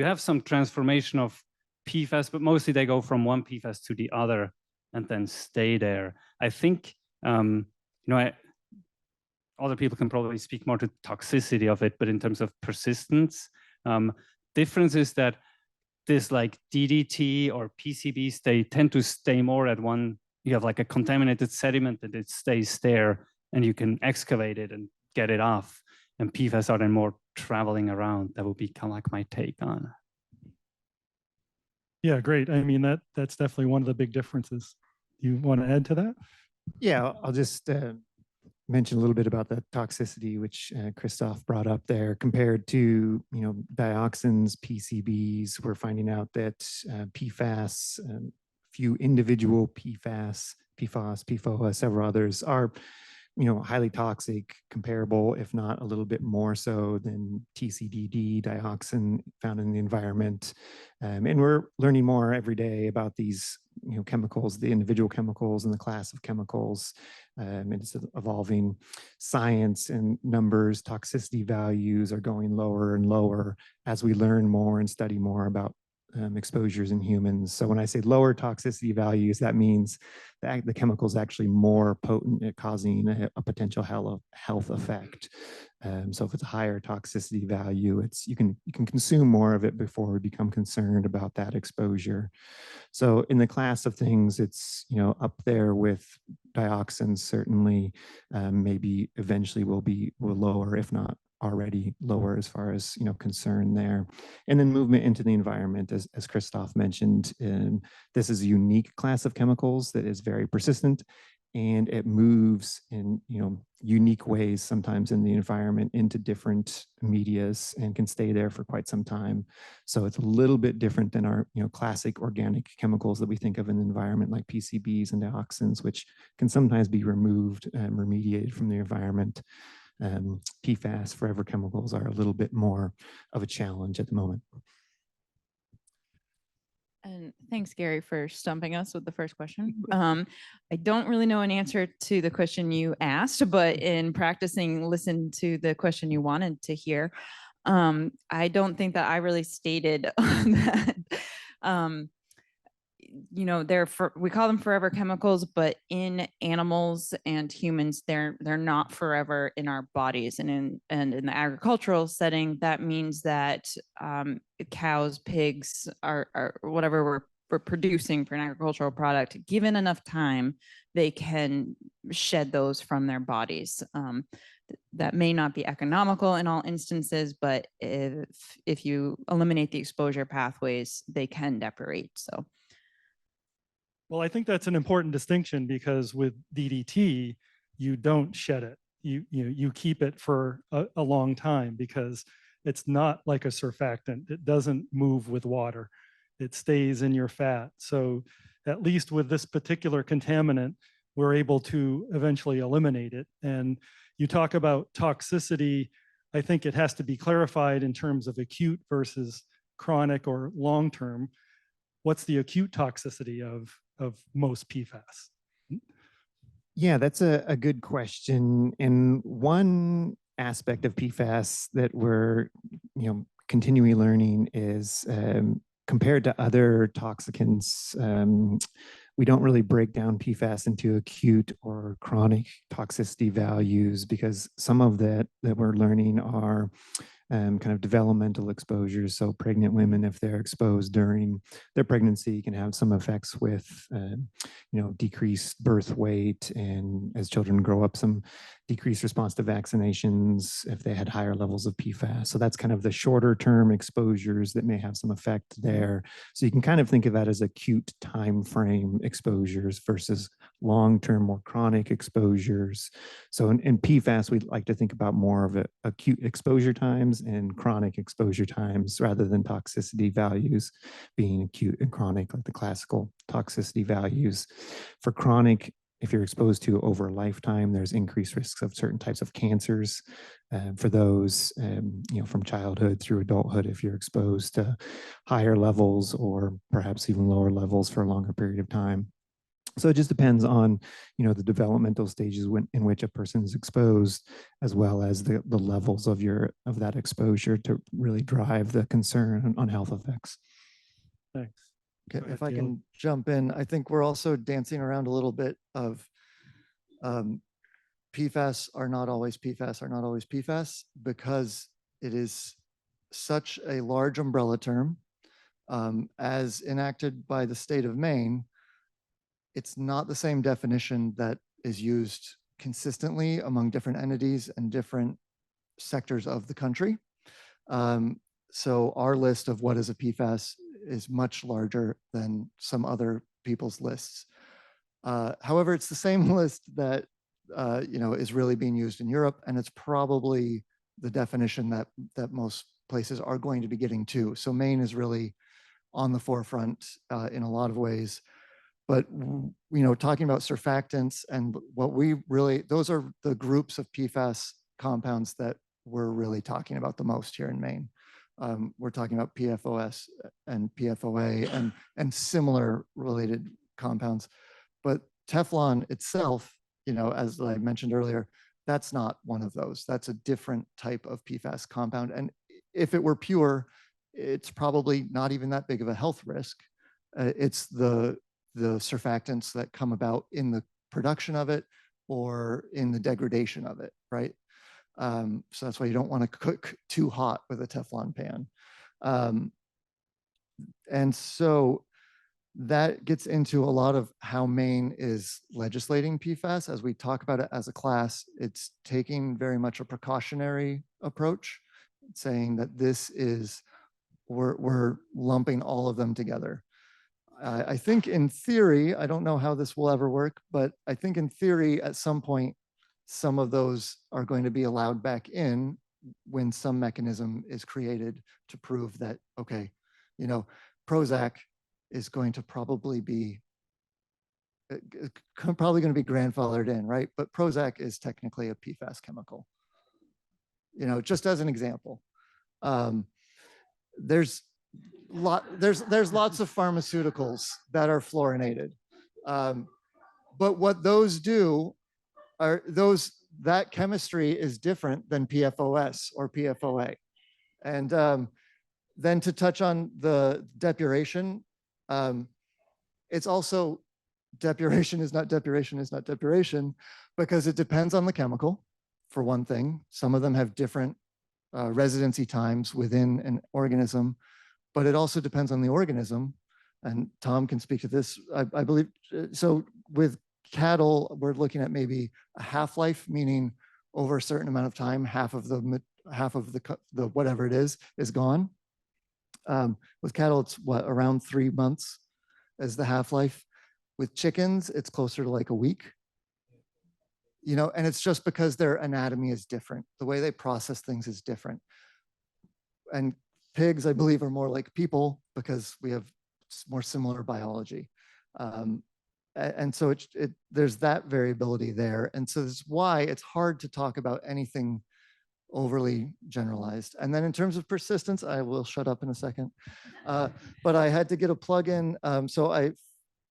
have some transformation of PFAS, but mostly they go from one PFAS to the other and then stay there. I think, other people can probably speak more to toxicity of it, but in terms of persistence, difference is that this like DDT or PCBs, they tend to stay more at one. You have like a contaminated sediment that it stays there and you can excavate it and get it off. And PFAS are then more traveling around. That would be kind of like my take on it. Yeah, great. I mean, that's definitely one of the big differences. You want to add to that? Yeah, I'll just mention a little bit about the toxicity, which Christoph brought up there. Compared to dioxins, PCBs, we're finding out that PFAS, few individual PFAS, PFOS, several others are highly toxic, comparable, if not a little bit more so than TCDD, dioxin found in the environment. And we're learning more every day about these chemicals, the individual chemicals and the class of chemicals. And it's evolving science and numbers, toxicity values are going lower and lower as we learn more and study more about exposures in humans. So when I say lower toxicity values, that means that the chemical is actually more potent at causing a potential health effect. So if it's a higher toxicity value, you can consume more of it before we become concerned about that exposure. So in the class of things, it's up there with dioxins. Certainly, maybe eventually will lower, if not already lower as far as concern there. And then movement into the environment, as Christoph mentioned, this is a unique class of chemicals that is very persistent and it moves in, unique ways sometimes in the environment into different medias and can stay there for quite some time. So it's a little bit different than our, classic organic chemicals that we think of in the environment, like PCBs and dioxins, which can sometimes be removed and remediated from the environment. PFAS, forever chemicals, are a little bit more of a challenge at the moment. And thanks, Gary, for stumping us with the first question. I don't really know an answer to the question you asked, but in practicing, listen to the question you wanted to hear. I don't think that I really stated that. We call them forever chemicals, but in animals and humans, they're not forever in our bodies. And in the agricultural setting, that means that cows, pigs, are whatever we're producing for an agricultural product, given enough time, they can shed those from their bodies. That may not be economical in all instances, but if you eliminate the exposure pathways, they can deprecate. So. Well, I think that's an important distinction, because with DDT, you don't shed it. You keep it for a long time, because it's not like a surfactant. It doesn't move with water. It stays in your fat. So at least with this particular contaminant, we're able to eventually eliminate it. And you talk about toxicity. I think it has to be clarified in terms of acute versus chronic or long-term. What's the acute toxicity of most PFAS? Yeah, that's a good question. And one aspect of PFAS that we're, continually learning is compared to other toxicants, we don't really break down PFAS into acute or chronic toxicity values, because some of that we're learning are kind of developmental exposures. So pregnant women, if they're exposed during their pregnancy, can have some effects with, decreased birth weight, and as children grow up, some decreased response to vaccinations if they had higher levels of PFAS. So that's kind of the shorter term exposures that may have some effect there. So you can kind of think of that as acute time frame exposures versus long-term, more chronic exposures. So in PFAS, we like to think about more of acute exposure times and chronic exposure times, rather than toxicity values being acute and chronic, like the classical toxicity values. For chronic, if you're exposed to over a lifetime, there's increased risks of certain types of cancers. For those, from childhood through adulthood, if you're exposed to higher levels or perhaps even lower levels for a longer period of time. So it just depends on, the developmental stages in which a person is exposed, as well as the levels of that exposure, to really drive the concern on health effects. Thanks. Okay, if I can jump in, I think we're also dancing around a little bit of PFAS are not always PFAS, because it is such a large umbrella term. As enacted by the state of Maine, it's not the same definition that is used consistently among different entities and different sectors of the country. So our list of what is a PFAS is much larger than some other people's lists. However, it's the same list that is really being used in Europe, and it's probably the definition that most places are going to be getting to. So Maine is really on the forefront in a lot of ways. But, talking about surfactants and those are the groups of PFAS compounds that we're really talking about the most here in Maine. We're talking about PFOS and PFOA and similar related compounds. But Teflon itself, as I mentioned earlier, that's not one of those. That's a different type of PFAS compound. And if it were pure, it's probably not even that big of a health risk. It's the surfactants that come about in the production of it or in the degradation of it, right? So that's why you don't want to cook too hot with a Teflon pan. And so that gets into a lot of how Maine is legislating PFAS. As we talk about it as a class, it's taking very much a precautionary approach, saying that we're lumping all of them together. I think in theory, I don't know how this will ever work, but I think in theory, at some point, some of those are going to be allowed back in when some mechanism is created to prove that, okay, you know, Prozac is going to probably be grandfathered in, right? But Prozac is technically a PFAS chemical. You know, just as an example, there's lots of pharmaceuticals that are fluorinated, but what those do are that chemistry is different than PFOS or PFOA. And then to touch on the depuration, it's also depuration is not depuration because it depends on the chemical, for one thing. Some of them have different residency times within an organism, but it also depends on the organism. And Tom can speak to this, I believe. So with cattle, we're looking at maybe a half-life, meaning over a certain amount of time, half of the whatever it is gone. With cattle, it's what, around 3 months as the half-life. With chickens, it's closer to like a week. You know, and it's just because their anatomy is different. The way they process things is different. And pigs, I believe, are more like people because we have more similar biology. And so there's that variability there. And so that's why it's hard to talk about anything overly generalized. And then in terms of persistence, I will shut up in a second. But I had to get a plug in. So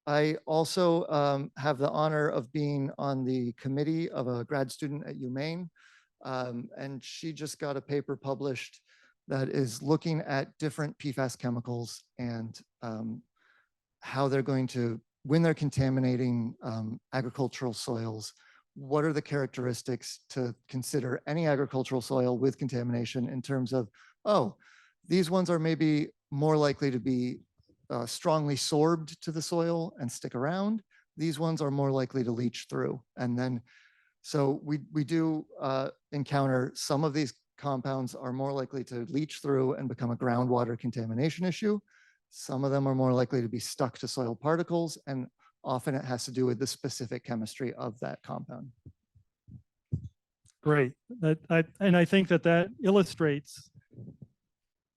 I also have the honor of being on the committee of a grad student at UMaine. And she just got a paper published that is looking at different PFAS chemicals and how they're going to, when they're contaminating agricultural soils, what are the characteristics to consider any agricultural soil with contamination in terms of, oh, these ones are maybe more likely to be strongly sorbed to the soil and stick around. These ones are more likely to leach through. And then, so we do encounter some of these compounds are more likely to leach through and become a groundwater contamination issue. Some of them are more likely to be stuck to soil particles, and often it has to do with the specific chemistry of that compound. Great. I think that illustrates,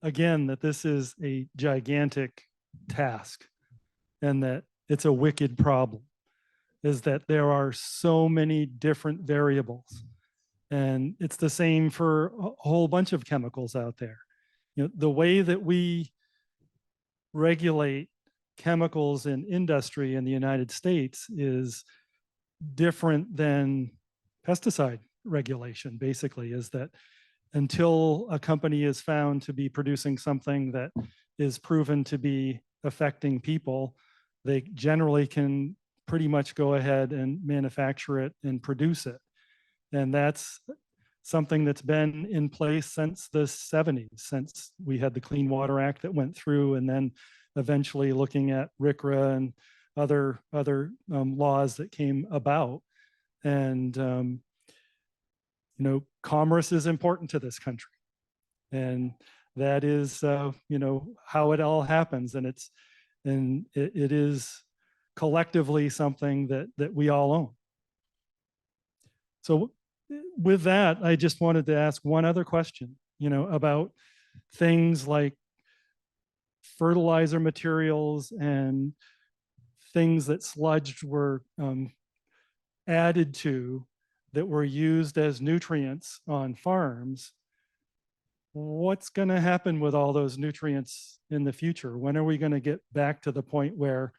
again, that this is a gigantic task and that it's a wicked problem, is that there are so many different variables. And it's the same for a whole bunch of chemicals out there. You know, the way that we regulate chemicals in industry in the United States is different than pesticide regulation, basically, is that until a company is found to be producing something that is proven to be affecting people, they generally can pretty much go ahead and manufacture it and produce it. And that's something that's been in place since the 70s, since we had the Clean Water Act that went through, and then eventually looking at RCRA and other laws that came about. And, you know, commerce is important to this country. And that is, you know, how it all happens. And it is collectively something that we all own. So with that, I just wanted to ask one other question, you know, about things like fertilizer materials and things that sludged were added to that were used as nutrients on farms. What's going to happen with all those nutrients in the future? When are we going to get back to the point where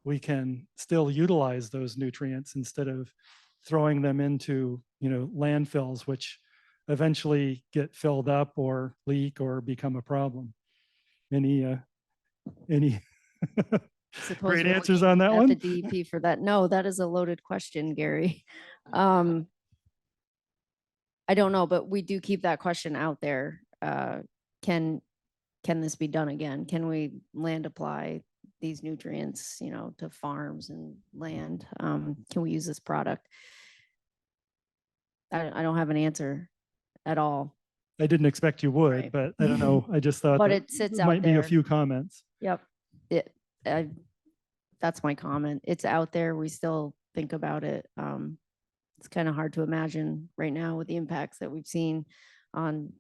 we can still utilize those nutrients instead of throwing them into, you know, landfills, which eventually get filled up or leak or become a problem? Any great answers on that one? The DEP for that. No, that is a loaded question, Gary. I don't know, but we do keep that question out there. Can this be done again? Can we land apply these nutrients, you know, to farms and land? Can we use this product? I don't have an answer at all. I didn't expect you would, Right. but I don't know. I just thought But that it sits might out be there. a few comments. Yep. that's my comment. It's out there. We still think about it. It's kind of hard to imagine right now with the impacts that we've seen on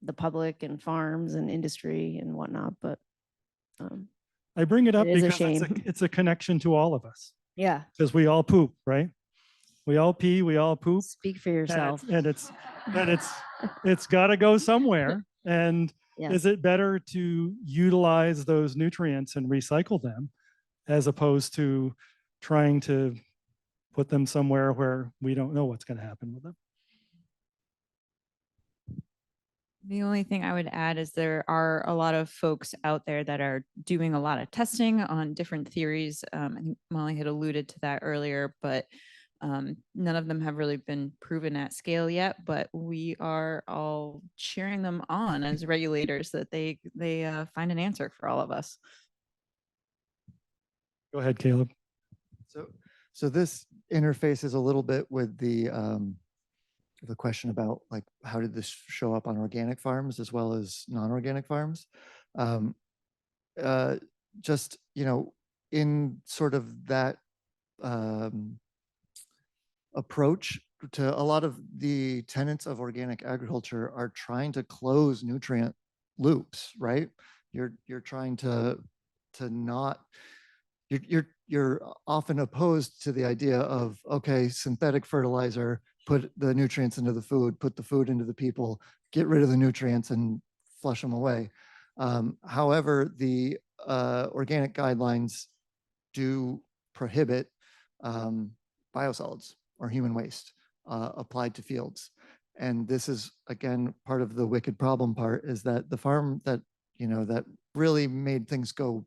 the public and farms and industry and whatnot, but I bring it up It is a because shame. it's a connection to all of us, yeah, because we all poop, right? We all pee, we all poop. speak for yourself. And it's got to go somewhere. And Yeah. is it better to utilize those nutrients and recycle them as opposed to trying to put them somewhere where we don't know what's going to happen with them? The only thing I would add is there are a lot of folks out there that are doing a lot of testing on different theories. I think Molly had alluded to that earlier, but none of them have really been proven at scale yet. But we are all cheering them on as regulators that they find an answer for all of us. Go ahead, Caleb. So this interfaces a little bit with the question about like, how did this show up on organic farms as well as non-organic farms? Just, you know, in sort of that approach to a lot of the tenets of organic agriculture are trying to close nutrient loops, right? You're trying to not, you're often opposed to the idea of, okay, synthetic fertilizer, put the nutrients into the food, put the food into the people, get rid of the nutrients and flush them away. However, the organic guidelines do prohibit biosolids or human waste applied to fields. And this is, again, part of the wicked problem part is that the farm that, you know, that really made things go,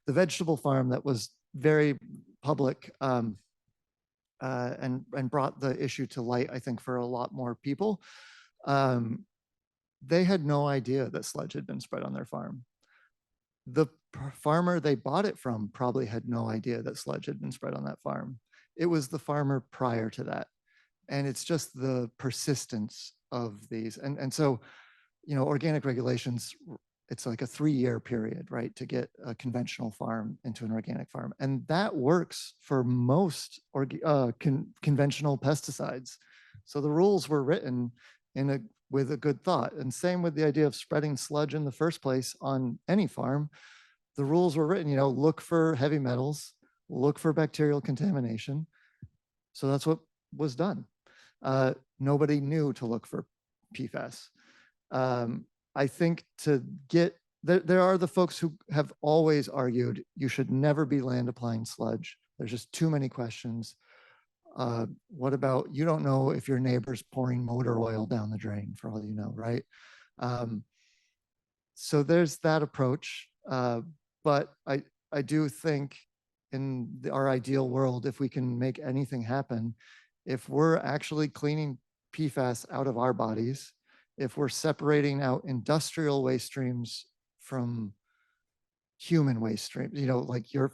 the vegetable farm that was very public and brought the issue to light, I think, for a lot more people. They had no idea that sludge had been spread on their farm. The farmer they bought it from probably had no idea that sludge had been spread on that farm. It was the farmer prior to that. And it's just the persistence of these. And so, you know, organic regulations, it's like a 3-year period, right, to get a conventional farm into an organic farm. And that works for most conventional pesticides. So the rules were written with a good thought. And same with the idea of spreading sludge in the first place on any farm. The rules were written, you know, look for heavy metals, look for bacterial contamination. So that's what was done. Nobody knew to look for PFAS. I think to get, there are the folks who have always argued you should never be land applying sludge. There's just too many questions. What about, you don't know if your neighbor's pouring motor oil down the drain for all you know, right? So there's that approach. But I do think in our ideal world, if we can make anything happen, if we're actually cleaning PFAS out of our bodies, if we're separating out industrial waste streams from human waste streams, you know, like your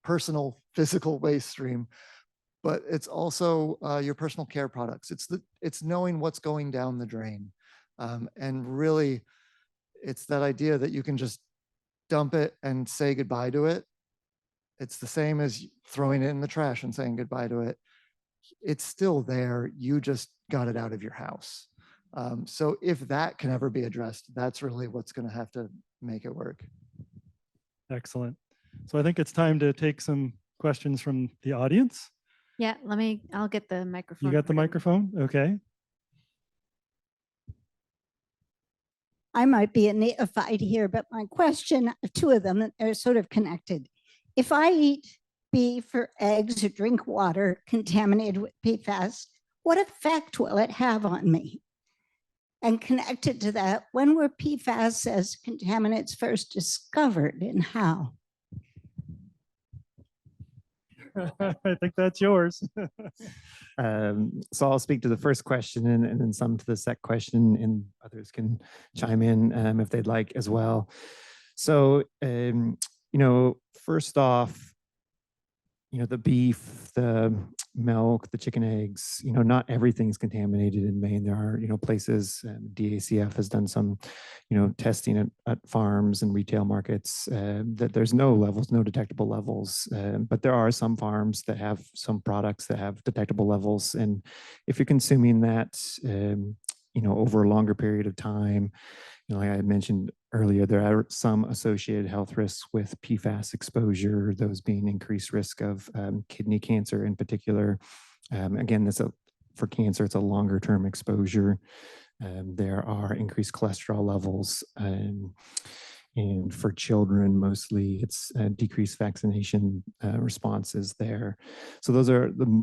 personal physical waste stream, but it's also your personal care products. It's knowing what's going down the drain. And really, it's that idea that you can just dump it and say goodbye to it. It's the same as throwing it in the trash and saying goodbye to it. It's still there. You just got it out of your house. So if that can ever be addressed, that's really what's going to have to make it work. Excellent. So I think it's time to take some questions from the audience. Yeah, I'll get the microphone. You got the for you. microphone? Okay. I might be a neophyte here, but my question, 2 of them are sort of connected. If I eat beef or eggs or drink water contaminated with PFAS, what effect will it have on me? And connected to that, when were PFAS as contaminants first discovered and how? I think that's yours. So I'll speak to the first question and then some to the second question, and others can chime in if they'd like as well. So, you know, first off, the beef, the milk, the chicken eggs, not everything's contaminated in Maine. There are, places, DACF has done some, testing at farms and retail markets that there's no levels, no detectable levels. But there are some farms that have some products that have detectable levels. And if you're consuming that, over a longer period of time, like I had mentioned earlier, there are some associated health risks with PFAS exposure, those being increased risk of kidney cancer in particular. Again, for cancer, it's a longer term exposure. There are increased cholesterol levels. And for children, mostly it's decreased vaccination responses there. So those are the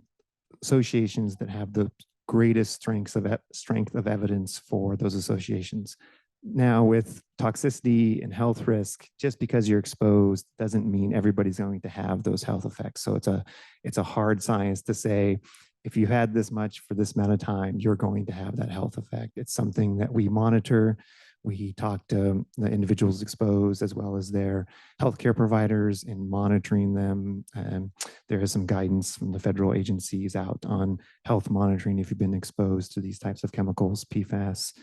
associations that have the greatest strength of evidence for those associations. Now, with toxicity and health risk, just because you're exposed doesn't mean everybody's going to have those health effects. So it's a hard science to say, if you had this much for this amount of time, you're going to have that health effect. It's something that we monitor. We talk to the individuals exposed as well as their healthcare providers in monitoring them. There is some guidance from the federal agencies out on health monitoring if you've been exposed to these types of chemicals, PFAS,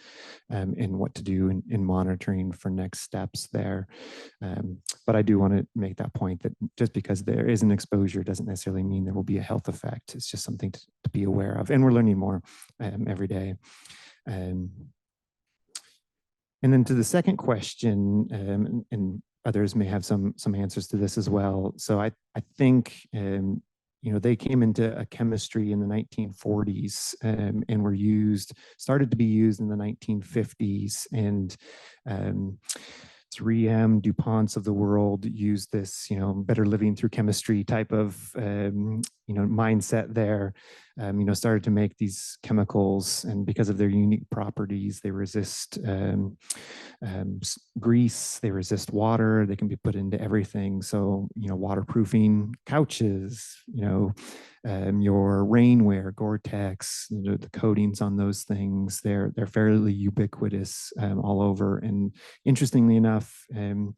and what to do in monitoring for next steps there. But I do want to make that point that just because there is an exposure doesn't necessarily mean there will be a health effect. It's just something to be aware of. And we're learning more every day. And then to the second question, and others may have some answers to this as well. So I think, they came into a chemistry in the 1940s and were started to be used in the 1950s. And 3M, DuPonts of the world used this, better living through chemistry type of, mindset there. Started to make these chemicals, and because of their unique properties, they resist grease, they resist water, they can be put into everything. So, waterproofing couches, your rainwear, Gore-Tex, the coatings on those things, they're fairly ubiquitous all over. And interestingly enough, in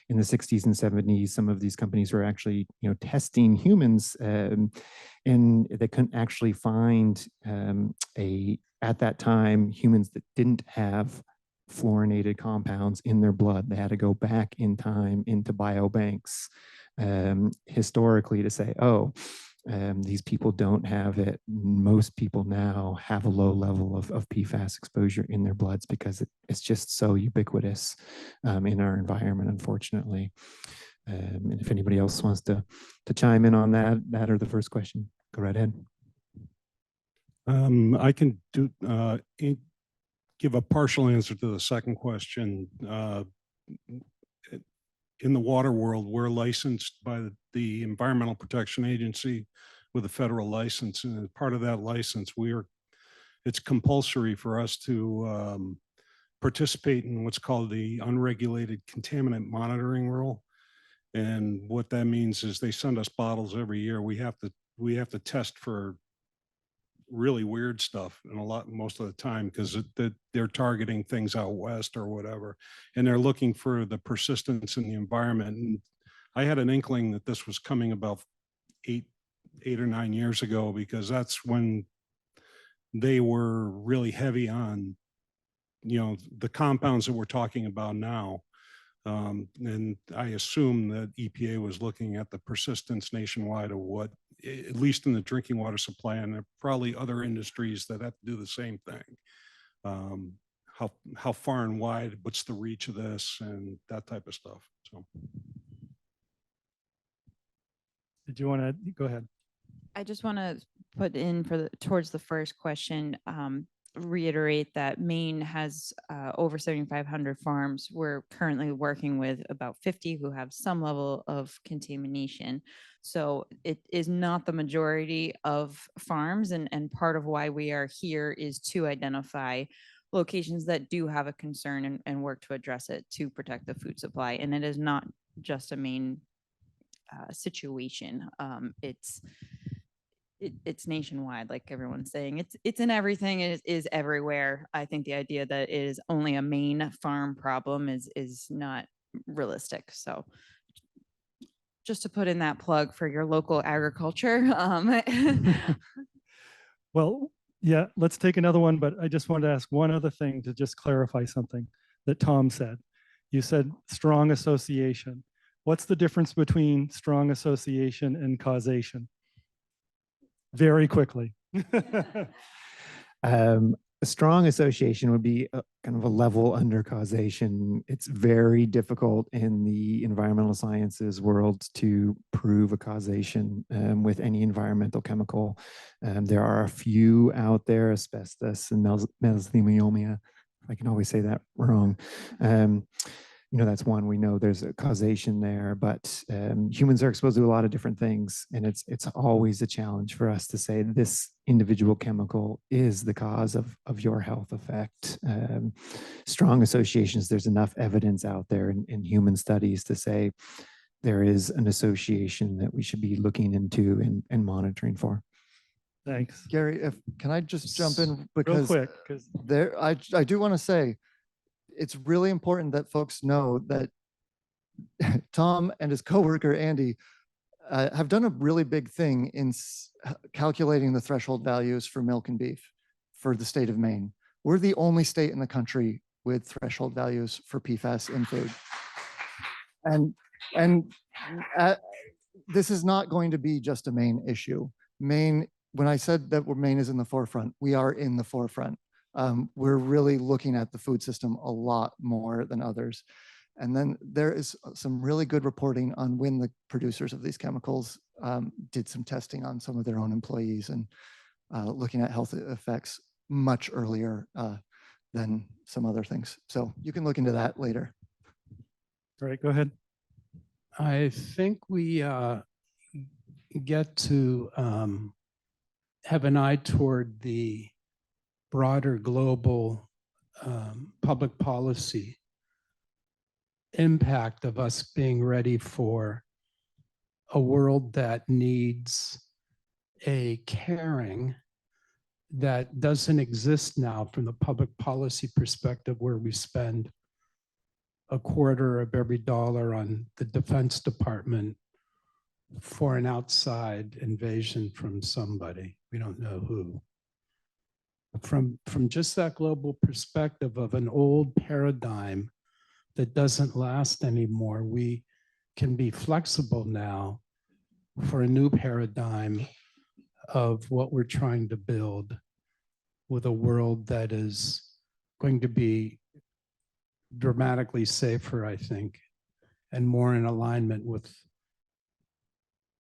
the 60s and 70s, some of these companies were actually, testing humans, and they couldn't actually find at that time, humans that didn't have fluorinated compounds in their blood. They had to go back in time into biobanks historically to say, these people don't have it. Most people now have a low level of PFAS exposure in their bloods because it's just so ubiquitous in our environment, unfortunately. And if anybody else wants to chime in on that or the first question, go right ahead. I can give a partial answer to the second question. In the water world, we're licensed by the Environmental Protection Agency with a federal license. And as part of that license, it's compulsory for us to participate in what's called the unregulated contaminant monitoring rule. And what that means is they send us bottles every year. We have to test for really weird stuff, and most of the time, because they're targeting things out west or whatever, and they're looking for the persistence in the environment. And I had an inkling that this was coming about eight or 9 years ago, because that's when they were really heavy on, the compounds that we're talking about now. And I assume that EPA was looking at the persistence nationwide of what, at least in the drinking water supply, and there are probably other industries that have to do the same thing. How far and wide, what's the reach of this, and that type of stuff. So, Did you want to go ahead? I just want to put in towards the first question, reiterate that Maine has over 7,500 farms. We're currently working with about 50 who have some level of contamination. So it is not the majority of farms, and part of why we are here is to identify locations that do have a concern and work to address it to protect the food supply. And it is not just a Maine situation. It's nationwide, like everyone's saying. It's in everything. It is everywhere. I think the idea that it is only a Maine farm problem is not realistic. So just to put in that plug for your local agriculture. Well, yeah, let's take another one, but I just wanted to ask one other thing to just clarify something that Tom said. You said strong association. What's the difference between strong association and causation? Very quickly. A strong association would be kind of a level under causation. It's very difficult in the environmental sciences world to prove a causation with any environmental chemical. There are a few out there, asbestos and mesothelioma. I can always say that wrong. You know, that's one. We know there's a causation there, but humans are exposed to a lot of different things, and it's always a challenge for us to say this individual chemical is the cause of your health effect. Strong associations, there's enough evidence out there in human studies to say there is an association that we should be looking into and monitoring for. Thanks. Gary, can I just jump in? Real Because quick, because I do want to say, it's really important that folks know that Tom and his coworker, Andy, have done a really big thing in calculating the threshold values for milk and beef for the state of Maine. We're the only state in the country with threshold values for PFAS in food. And this is not going to be just a Maine issue. Maine, when I said that Maine is in the forefront, we are in the forefront. We're really looking at the food system a lot more than others. And then there is some really good reporting on when the producers of these chemicals did some testing on some of their own employees and looking at health effects much earlier than some other things. So you can look into that later. all right, go ahead. I think we get to have an eye toward the broader global public policy impact of us being ready for a world that needs a caring that doesn't exist now from the public policy perspective, where we spend a quarter of every dollar on the Defense Department for an outside invasion from somebody. We don't know who. From just that global perspective of an old paradigm that doesn't last anymore, we can be flexible now for a new paradigm of what we're trying to build with a world that is going to be dramatically safer, I think, and more in alignment with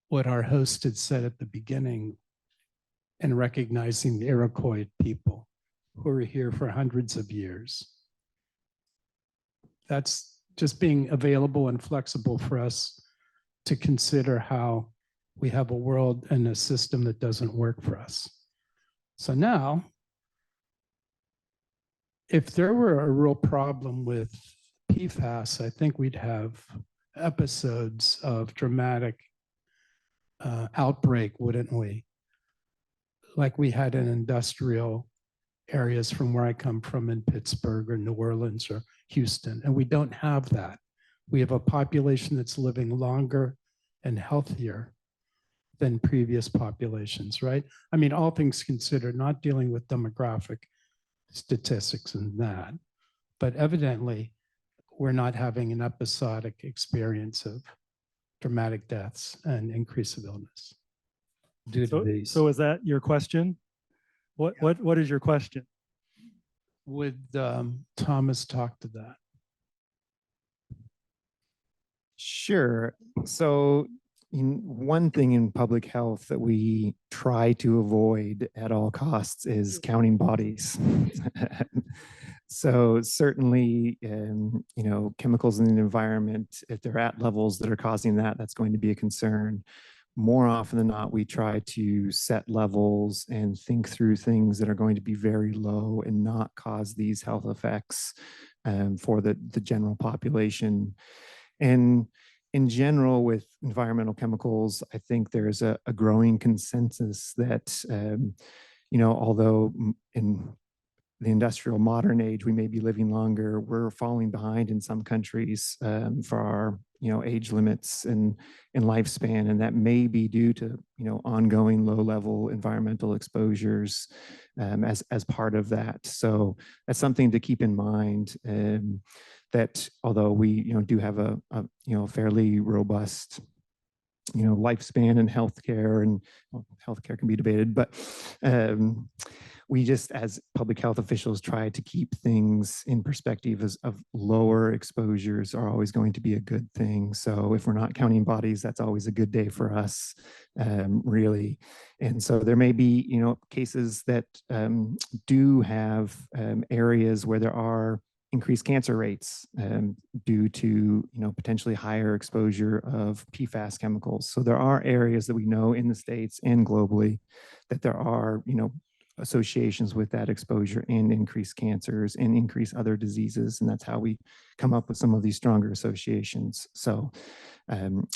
what our host had said at the beginning, and recognizing the Iroquois people who are here for hundreds of years. That's just being available and flexible for us to consider how we have a world and a system that doesn't work for us. So now, if there were a real problem with PFAS, I think we'd have episodes of dramatic outbreak, wouldn't we? Like we had in industrial areas from where I come from in Pittsburgh or New Orleans or Houston, and we don't have that. We have a population that's living longer and healthier than previous populations, right? I mean, all things considered, not dealing with demographic statistics and that, but evidently we're not having an episodic experience of dramatic deaths and increase of illness due to these. So is that your question? What is your question? Would Thomas talk to that? Sure. So one thing in public health that we try to avoid at all costs is counting bodies. So certainly, chemicals in the environment, if they're at levels that are causing that, that's going to be a concern. More often than not, we try to set levels and think through things that are going to be very low and not cause these health effects for the general population. And in general, with environmental chemicals, I think there's a growing consensus that, although in the industrial modern age, we may be living longer, we're falling behind in some countries for our age limits and lifespan, and that may be due to ongoing low-level environmental exposures as part of that. So that's something to keep in mind. That although we do have a fairly robust lifespan in healthcare, and healthcare can be debated, but we just, as public health officials, try to keep things in perspective of lower exposures are always going to be a good thing. So if we're not counting bodies, that's always a good day for us, really. And so there may be, cases that do have areas where there are increased cancer rates due to potentially higher exposure of PFAS chemicals. So there are areas that we know in the States and globally that there are associations with that exposure and increased cancers and increased other diseases, and that's how we come up with some of these stronger associations. So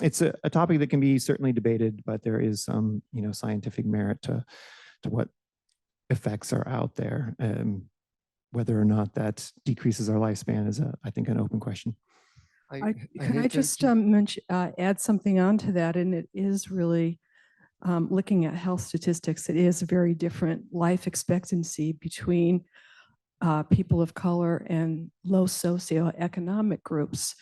it's a topic that can be certainly debated, but there is some scientific merit to what effects are out there. Whether or not that decreases our lifespan is, I think, an open question. Could I just mention, add something on to that? And it is really looking at health statistics. It is a very different life expectancy between people of color and low socioeconomic groups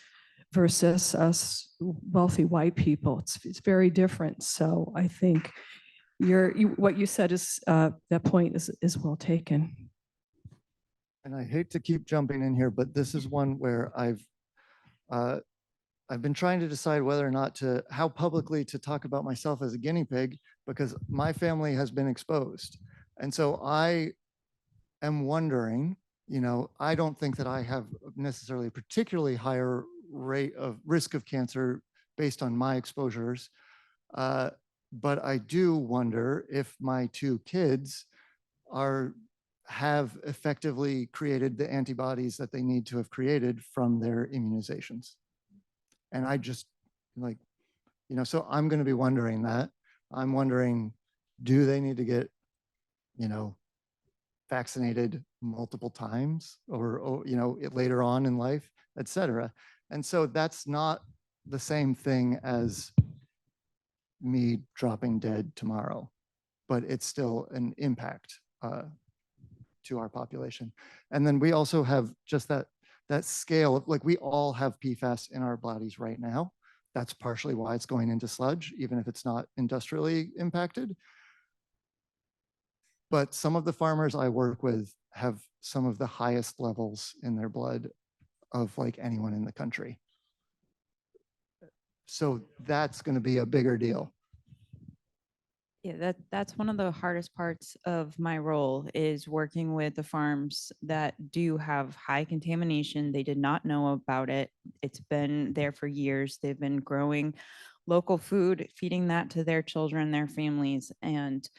versus us wealthy white people. It's very different. So I think what you said is that point is well taken. And I hate to keep jumping in here, but this is one where I've been trying to decide whether or not how publicly to talk about myself as a guinea pig, because my family has been exposed. And so I am wondering, I don't think that I have necessarily a particularly higher rate of risk of cancer based on my exposures. But I do wonder if my two kids have effectively created the antibodies that they need to have created from their immunizations. And I just so I'm going to be wondering that. I'm wondering, do they need to get, vaccinated multiple times or later on in life, et cetera. And so that's not the same thing as me dropping dead tomorrow, but it's still an impact to our population. And then we also have just that scale of, we all have PFAS in our bodies right now. That's partially why it's going into sludge, even if it's not industrially impacted. But some of the farmers I work with have some of the highest levels in their blood of anyone in the country. So that's going to be a bigger deal. Yeah, that's one of the hardest parts of my role, is working with the farms that do have high contamination. They did not know about it. It's been there for years. They've been growing local food, feeding that to their children, their families. And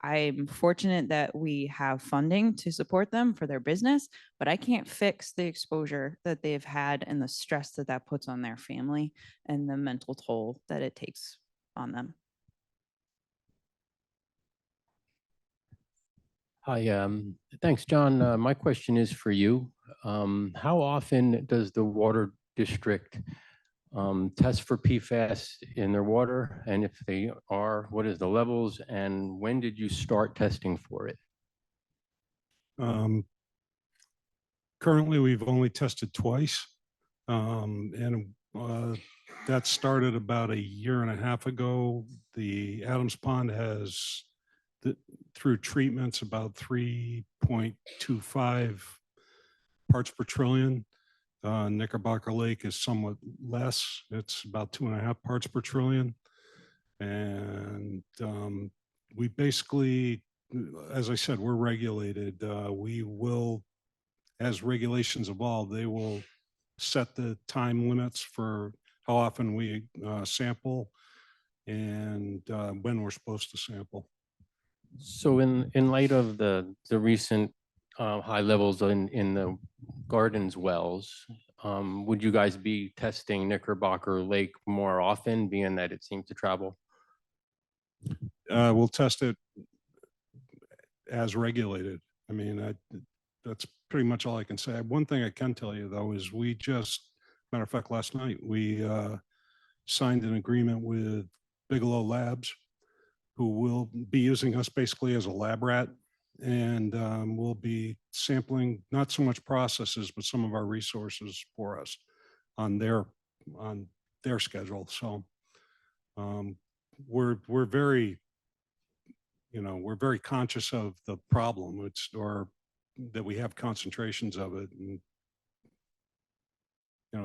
I'm fortunate that we have funding to support them for their business, but I can't fix the exposure that they've had and the stress that puts on their family and the mental toll that it takes on them. Hi, thanks, John. My question is for you. How often does the water district test for PFAS in their water? And if they are, what is the levels? And when did you start testing for it? Currently, we've only tested twice. And that started about 1.5 years ago. The Adams Pond has, through treatments, about 3.25 parts per trillion. Knickerbocker Lake is somewhat less. It's about 2.5 parts per trillion. And we basically, as I said, we're regulated. We will, as regulations evolve, they will set the time limits for how often we sample and when we're supposed to sample. So in light of the recent high levels in the gardens wells, would you guys be testing Knickerbocker Lake more often, being that it seems to travel? We'll test it as regulated. I mean, that's pretty much all I can say. One thing I can tell you, though, is we just matter of fact, last night we signed an agreement with Bigelow Labs, who will be using us basically as a lab rat, and we'll be sampling not so much processes, but some of our resources for us on their schedule. So we're very, we're very conscious of the problem. Or that we have concentrations of it. And,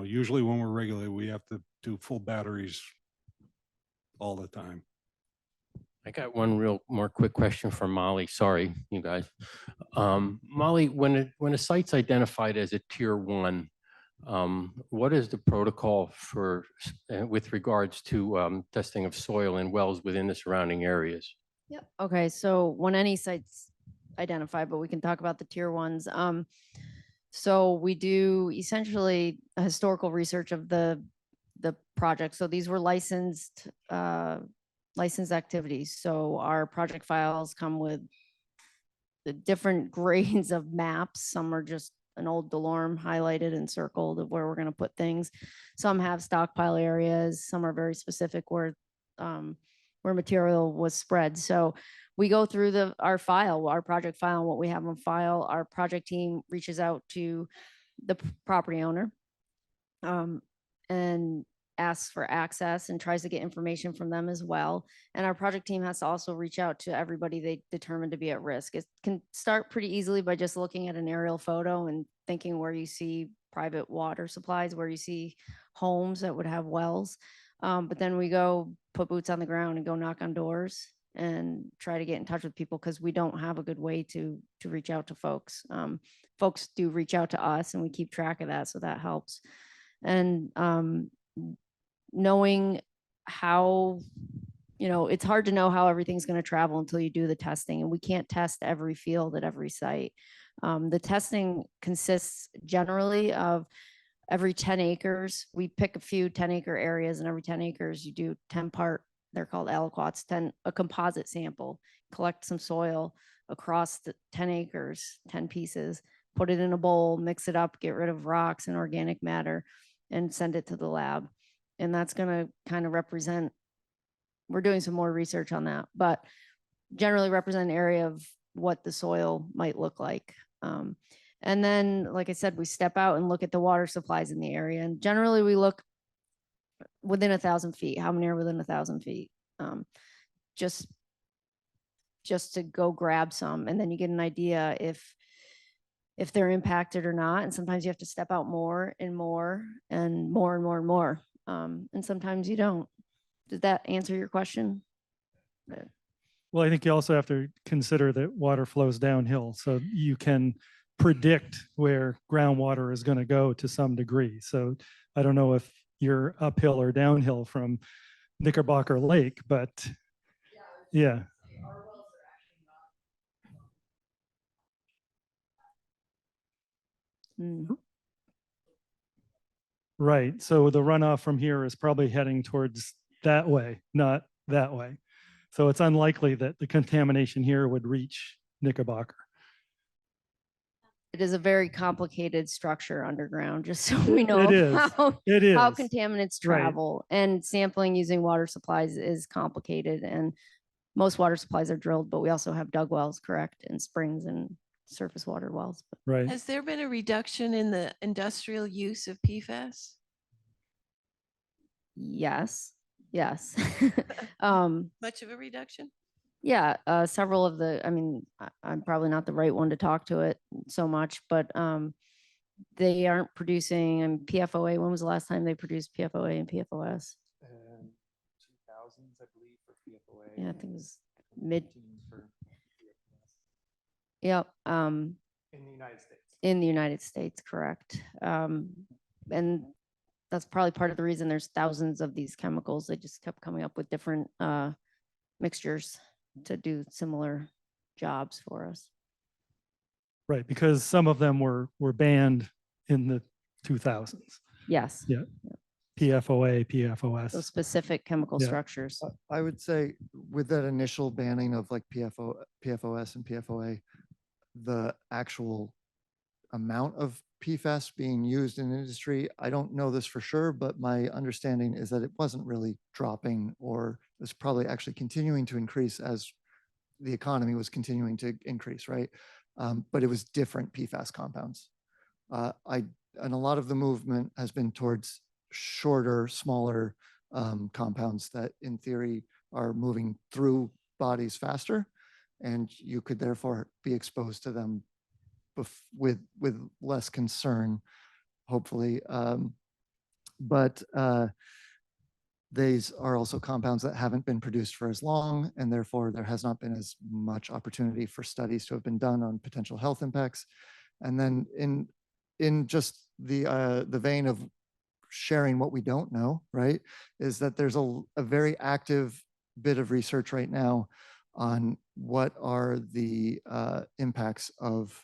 usually when we're regulated, we have to do full batteries all the time. I got one real more quick question for Molly. Sorry, you guys. Molly, when a site's identified as a tier 1, what is the protocol for with regards to testing of soil and wells within the surrounding areas? Yep. Okay. So when any site's identified, but we can talk about the tier 1s. So we do essentially a historical research of the project. So these were licensed activities. So our project files come with the different grades of maps. Some are just an old DeLorme highlighted and circled of where we're going to put things. Some have stockpile areas. Some are very specific where material was spread. So we go through our project file, and what we have on file. Our project team reaches out to the property owner and asks for access and tries to get information from them as well. And our project team has to also reach out to everybody they determine to be at risk. It can start pretty easily by just looking at an aerial photo and thinking where you see private water supplies, where you see homes that would have wells. But then we go put boots on the ground and go knock on doors and try to get in touch with people, because we don't have a good way to reach out to folks. Folks do reach out to us, and we keep track of that, so that helps. And knowing how, it's hard to know how everything's going to travel until you do the testing, and we can't test every field at every site. The testing consists generally of every 10 acres, we pick a few 10-acre areas, and every 10 acres you do 10-part, they're called aliquots, a composite sample, collect some soil across the 10 acres, 10 pieces, put it in a bowl, mix it up, get rid of rocks and organic matter, and send it to the lab. And that's going to kind of represent, we're doing some more research on that, but generally represent an area of what the soil might look like. And then, like I said, we step out and look at the water supplies in the area. And generally we look within 1,000 feet. How many are within 1,000 feet? Just to go grab some. And then you get an idea if they're impacted or not. And sometimes you have to step out more and more and more and more and more. And sometimes you don't. Did that answer your question? Well, I think you also have to consider that water flows downhill, so you can predict where groundwater is going to go to some degree. So I don't know if you're uphill or downhill from Knickerbocker Lake, but yeah. Right. So the runoff from here is probably heading towards that way, not that way. So it's unlikely that the contamination here would reach Knickerbocker. It is a very complicated structure underground, just so we know It is. how It is. contaminants Right. travel. And sampling using water supplies is complicated. And most water supplies are drilled, but we also have dug wells, correct, and springs and surface water wells. Right. Has there been a reduction in the industrial use of PFAS? Yes. Yes. Much of a reduction? Yeah, several of the, I'm probably not the right one to talk to it so much, but they aren't producing PFOA. When was the last time they produced PFOA and PFOS? 2000s, I believe, for PFOA. Yeah, I think it was mid. For Yep. in the United States. In the United States, correct. And that's probably part of the reason there's thousands of these chemicals. They just kept coming up with different mixtures to do similar jobs for us. Right, because some of them were banned in the 2000s. Yes. Yeah. PFOA, PFOS. Those specific chemical Yeah. structures. I would say with that initial banning of like PFOS and PFOA, the actual amount of PFAS being used in industry. I don't know this for sure, but my understanding is that it wasn't really dropping, or it's probably actually continuing to increase as the economy was continuing to increase, right? But it was different PFAS compounds. And a lot of the movement has been towards shorter, smaller compounds that in theory are moving through bodies faster, and you could therefore be exposed to them with less concern, hopefully. But these are also compounds that haven't been produced for as long, and therefore there has not been as much opportunity for studies to have been done on potential health impacts. And then in just the vein of sharing what we don't know, right, is that there's a very active bit of research right now on what are the impacts of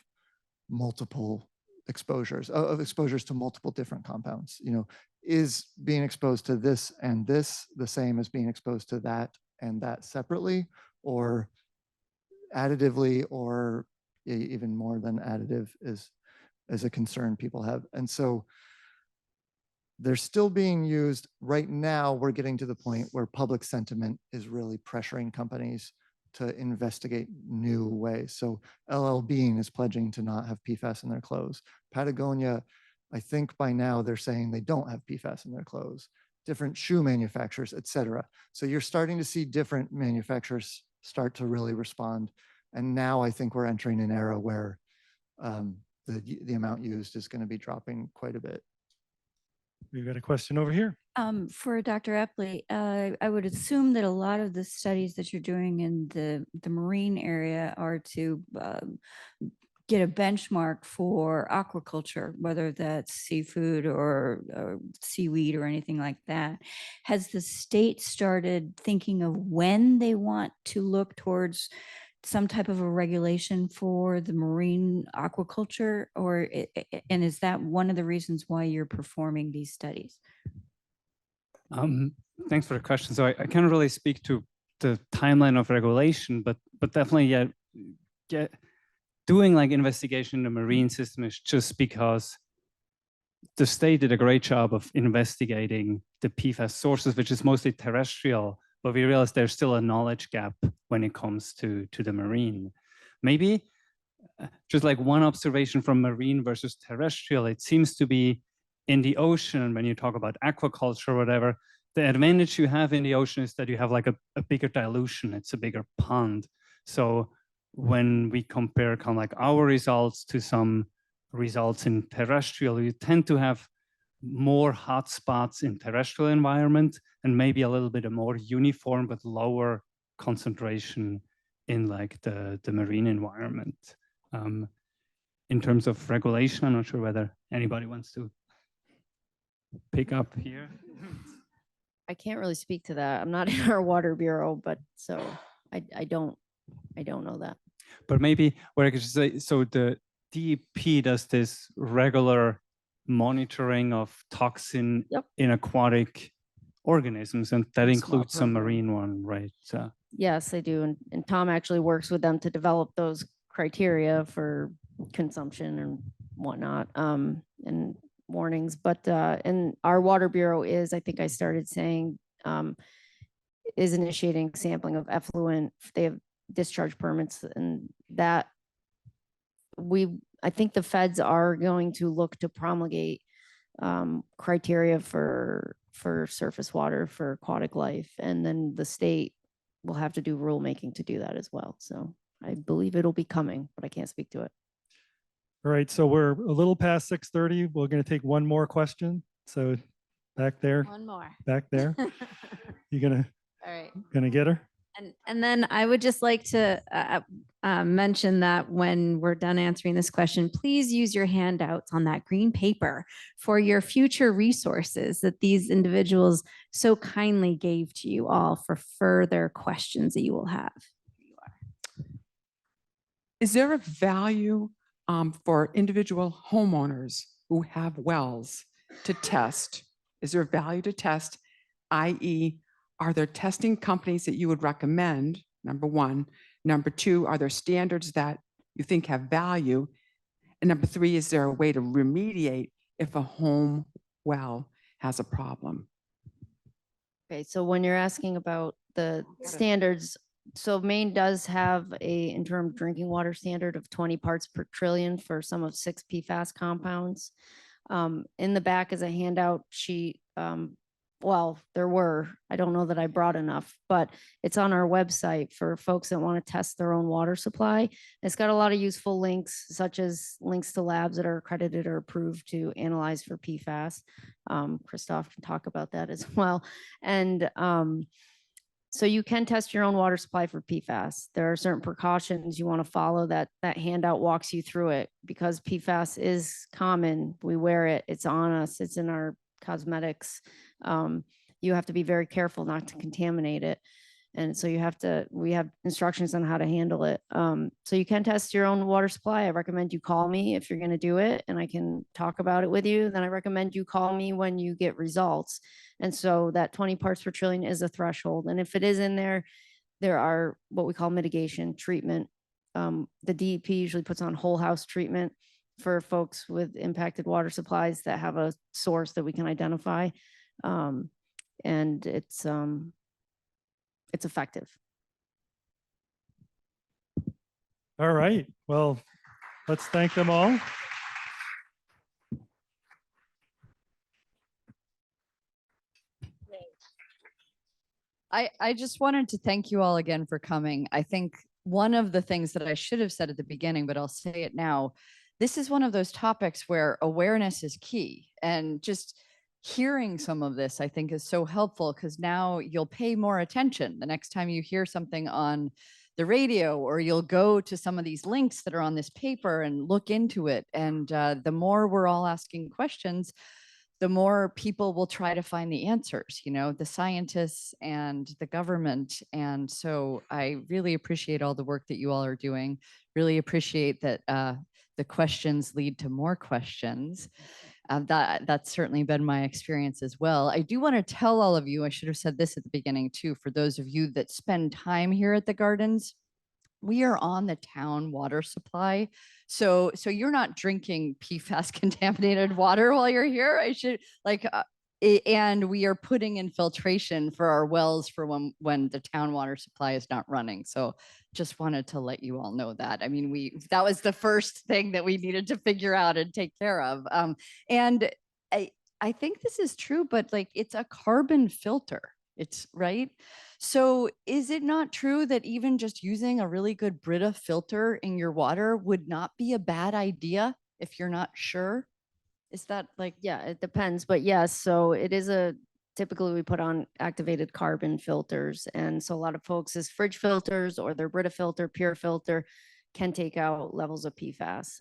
multiple exposures, of exposures to multiple different compounds. You know, is being exposed to this and this the same as being exposed to that and that separately, or additively, or even more than additive is a concern people have. And so they're still being used. Right now, we're getting to the point where public sentiment is really pressuring companies to investigate new ways. So LL Bean is pledging to not have PFAS in their clothes. Patagonia, I think by now they're saying they don't have PFAS in their clothes. Different shoe manufacturers, et cetera. So you're starting to see different manufacturers start to really respond. And now I think we're entering an era where the amount used is going to be dropping quite a bit. We've got a question over here. For Dr. Epley, I would assume that a lot of the studies that you're doing in the marine area are to get a benchmark for aquaculture, whether that's seafood or seaweed or anything like that. Has the state started thinking of when they want to look towards some type of a regulation for the marine aquaculture, or and is that one of the reasons why you're performing these studies? Thanks for the question. So I can't really speak to the timeline of regulation, but definitely doing like investigation in the marine system is just because the state did a great job of investigating the PFAS sources, which is mostly terrestrial. But we realize there's still a knowledge gap when it comes to the marine. Maybe just like one observation from marine versus terrestrial, it seems to be in the ocean, when you talk about aquaculture or whatever, the advantage you have in the ocean is that you have like a bigger dilution. It's a bigger pond. So when we compare kind of like our results to some results in terrestrial, you tend to have more hotspots in terrestrial environment and maybe a little bit more uniform but lower concentration in like the marine environment. In terms of regulation, I'm not sure whether anybody wants to pick up here. I can't really speak to that. I'm not in our water bureau, but so I don't know that. But maybe what I could just say, so the DEP does this regular monitoring of toxin in aquatic organisms, and that includes some marine one, right? Yes, they do. And Tom actually works with them to develop those criteria for consumption and whatnot, and warnings. But and our water bureau is, I think I started saying, is initiating sampling of effluent. They have discharge permits, and that I think the feds are going to look to promulgate criteria for surface water for aquatic life, and then the state will have to do rulemaking to do that as well. So I believe it'll be coming, but I can't speak to it. All right, so we're a little past 6:30. We're going to take one more question. So back there. One more. Back there. You gonna get her? And then I would just like to mention that when we're done answering this question, please use your handouts on that green paper for your future resources that these individuals so kindly gave to you all for further questions that you will have. Is there a value for individual homeowners who have wells to test? Is there a value to test, i.e., are there testing companies that you would recommend, number one? Number two, are there standards that you think have value? And number three, is there a way to remediate if a home well has a problem? Okay, so when you're asking about the standards, so Maine does have a interim drinking water standard of 20 parts per trillion for some of 6 PFAS compounds. In the back is a handout sheet. Well, there were, I don't know that I brought enough, but it's on our website for folks that want to test their own water supply. It's got a lot of useful links, such as links to labs that are accredited or approved to analyze for PFAS. Christoph can talk about that as well. And so you can test your own water supply for PFAS. There are certain precautions you want to follow. That handout walks you through it, because PFAS is common. We wear it, it's on us, it's in our cosmetics. You have to be very careful not to contaminate it. And so we have instructions on how to handle it. So you can test your own water supply. I recommend you call me if you're going to do it, and I can talk about it with you. Then I recommend you call me when you get results. And so that 20 parts per trillion is a threshold. And if it is in there, there are what we call mitigation treatment. The DEP usually puts on whole house treatment for folks with impacted water supplies that have a source that we can identify. And it's effective. All right. Well, let's thank them all. I just wanted to thank you all again for coming. I think one of the things that I should have said at the beginning, but I'll say it now, this is one of those topics where awareness is key. And just hearing some of this, I think, is so helpful, because now you'll pay more attention the next time you hear something on the radio, or you'll go to some of these links that are on this paper and look into it. And the more we're all asking questions, the more people will try to find the answers, the scientists and the government. And so I really appreciate all the work that you all are doing. Really appreciate that the questions lead to more questions. That's certainly been my experience as well. I do want to tell all of you, I should have said this at the beginning too, for those of you that spend time here at the gardens, we are on the town water supply. So you're not drinking PFAS contaminated water while you're here. And we are putting in filtration for our wells for when the town water supply is not running. So just wanted to let you all know that. I mean, that was the first thing that we needed to figure out and take care of. And I think this is true, but it's a carbon filter. It's right. So is it not true that even just using a really good Brita filter in your water would not be a bad idea if you're not sure? Is that yeah, it depends, but yes. So it is typically we put on activated carbon filters. And so a lot of folks' fridge filters or their Brita filter, pure filter, can take out levels of PFAS.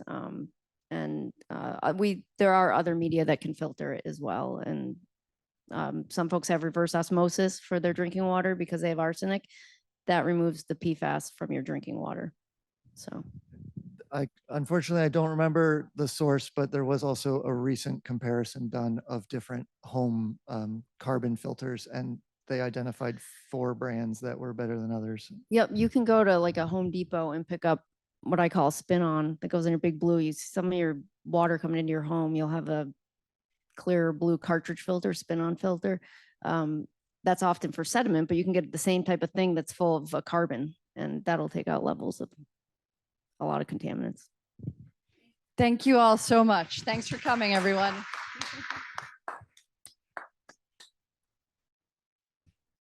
There are other media that can filter it as well. And some folks have reverse osmosis for their drinking water because they have arsenic. That removes the PFAS from your drinking water. So unfortunately, I don't remember the source, but there was also a recent comparison done of different home carbon filters, and they identified 4 brands that were better than others. Yep, you can go to a Home Depot and pick up what I call spin-on that goes in your big blue. You see some of your water coming into your home, you'll have a clear blue cartridge filter, spin-on filter. That's often for sediment, but you can get the same type of thing that's full of carbon, and that'll take out levels of a lot of contaminants. Thank you all so much. Thanks for coming, everyone.